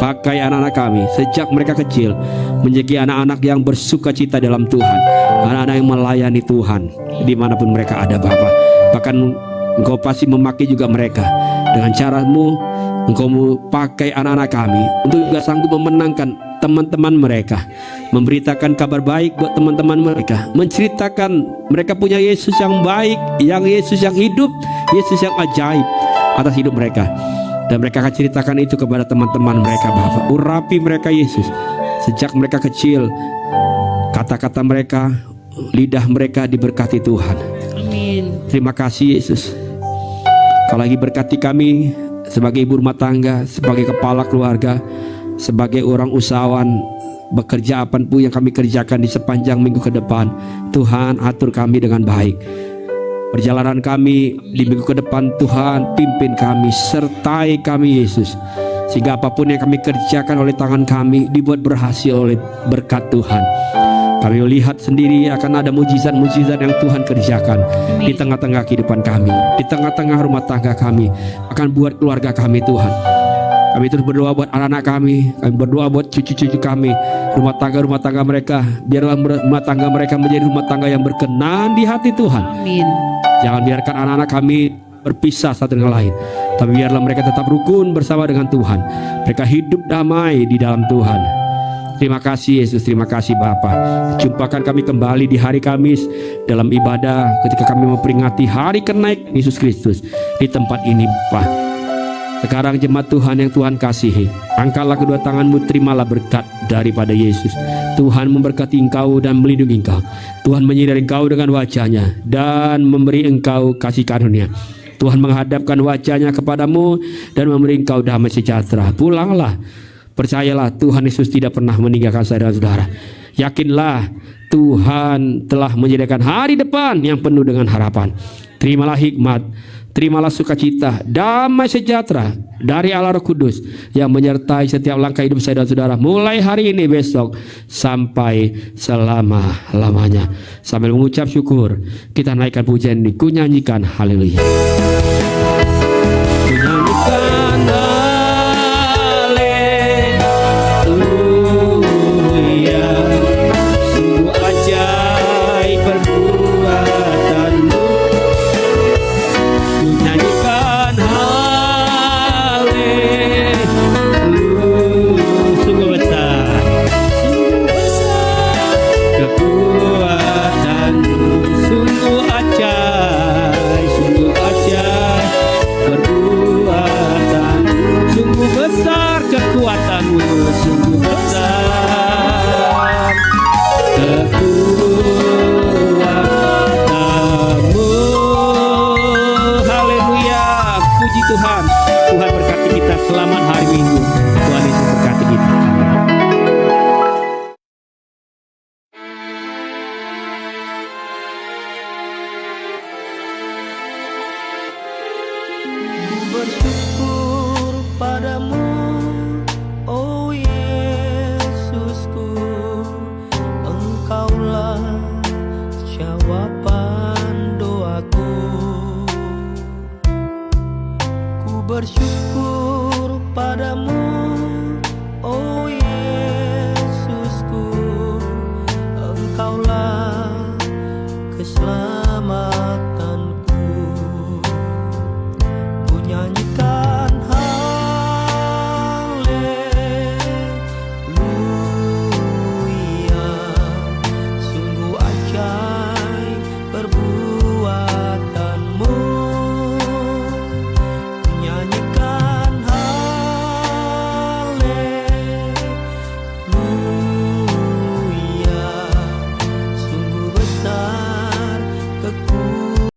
Pakai anak-anak kami sejak mereka kecil menjadi anak-anak yang bersuka cita dalam Tuhan, anak-anak yang melayani Tuhan dimanapun mereka ada, Bapa. Bahkan Engkau pasti memakai juga mereka dengan caramu. Engkau pakai anak-anak kami untuk juga sanggup memenangkan teman-teman mereka, memberitakan kabar baik buat teman-teman mereka, menceritakan mereka punya Yesus yang baik, yang Yesus yang hidup, Yesus yang ajaib atas hidup mereka. Dan mereka akan ceritakan itu kepada teman-teman mereka, Bapa. Urapi mereka Yesus sejak mereka kecil. Kata-kata mereka, lidah mereka diberkati Tuhan. Amin. Terima kasih Yesus. Kau lagi berkati kami sebagai ibu rumah tangga, sebagai kepala keluarga, sebagai orang usahawan, bekerja apapun yang kami kerjakan di sepanjang minggu ke depan. Tuhan, atur kami dengan baik. Perjalanan kami di minggu ke depan, Tuhan, pimpin kami, sertai kami Yesus, sehingga apapun yang kami kerjakan oleh tangan kami dibuat berhasil oleh berkat Tuhan. Kami lihat sendiri akan ada mujizat-mujizat yang Tuhan kerjakan di tengah-tengah kehidupan kami, di tengah-tengah rumah tangga kami, akan buat keluarga kami, Tuhan. Kami terus berdoa buat anak-anak kami berdoa buat cucu-cucu kami, rumah tangga mereka. Biarlah rumah tangga mereka menjadi rumah tangga yang berkenan di hati Tuhan. Amin. Jangan biarkan anak-anak kami berpisah satu dengan lain, tapi biarlah mereka tetap rukun bersama dengan Tuhan. Mereka hidup damai di dalam Tuhan. Terima kasih Yesus, terima kasih Bapa. Jumpakan kami kembali di hari Kamis dalam ibadah ketika kami memperingati hari kenaikan Yesus Kristus di tempat ini, Pak. Sekarang jemaat Tuhan yang Tuhan kasihi, angkatlah kedua tanganmu, terimalah berkat daripada Yesus. Tuhan memberkati engkau dan melindungi engkau. Tuhan menyinari engkau dengan wajahnya dan memberi engkau kasih karunia. Tuhan menghadapkan wajahnya kepadamu dan memberi engkau damai sejahtera. Pulanglah. Percayalah, Tuhan Yesus tidak pernah meninggalkan saudara-saudara. Yakinlah, Tuhan telah menyediakan hari depan yang penuh dengan harapan. Terimalah hikmat, terimalah sukacita, damai sejahtera dari Allah Roh Kudus yang menyertai setiap langkah hidup saudara-saudara mulai hari ini, besok, sampai selama-lamanya. Sambil mengucap syukur, kita naikkan pujian ini, ku nyanyikan haleluya.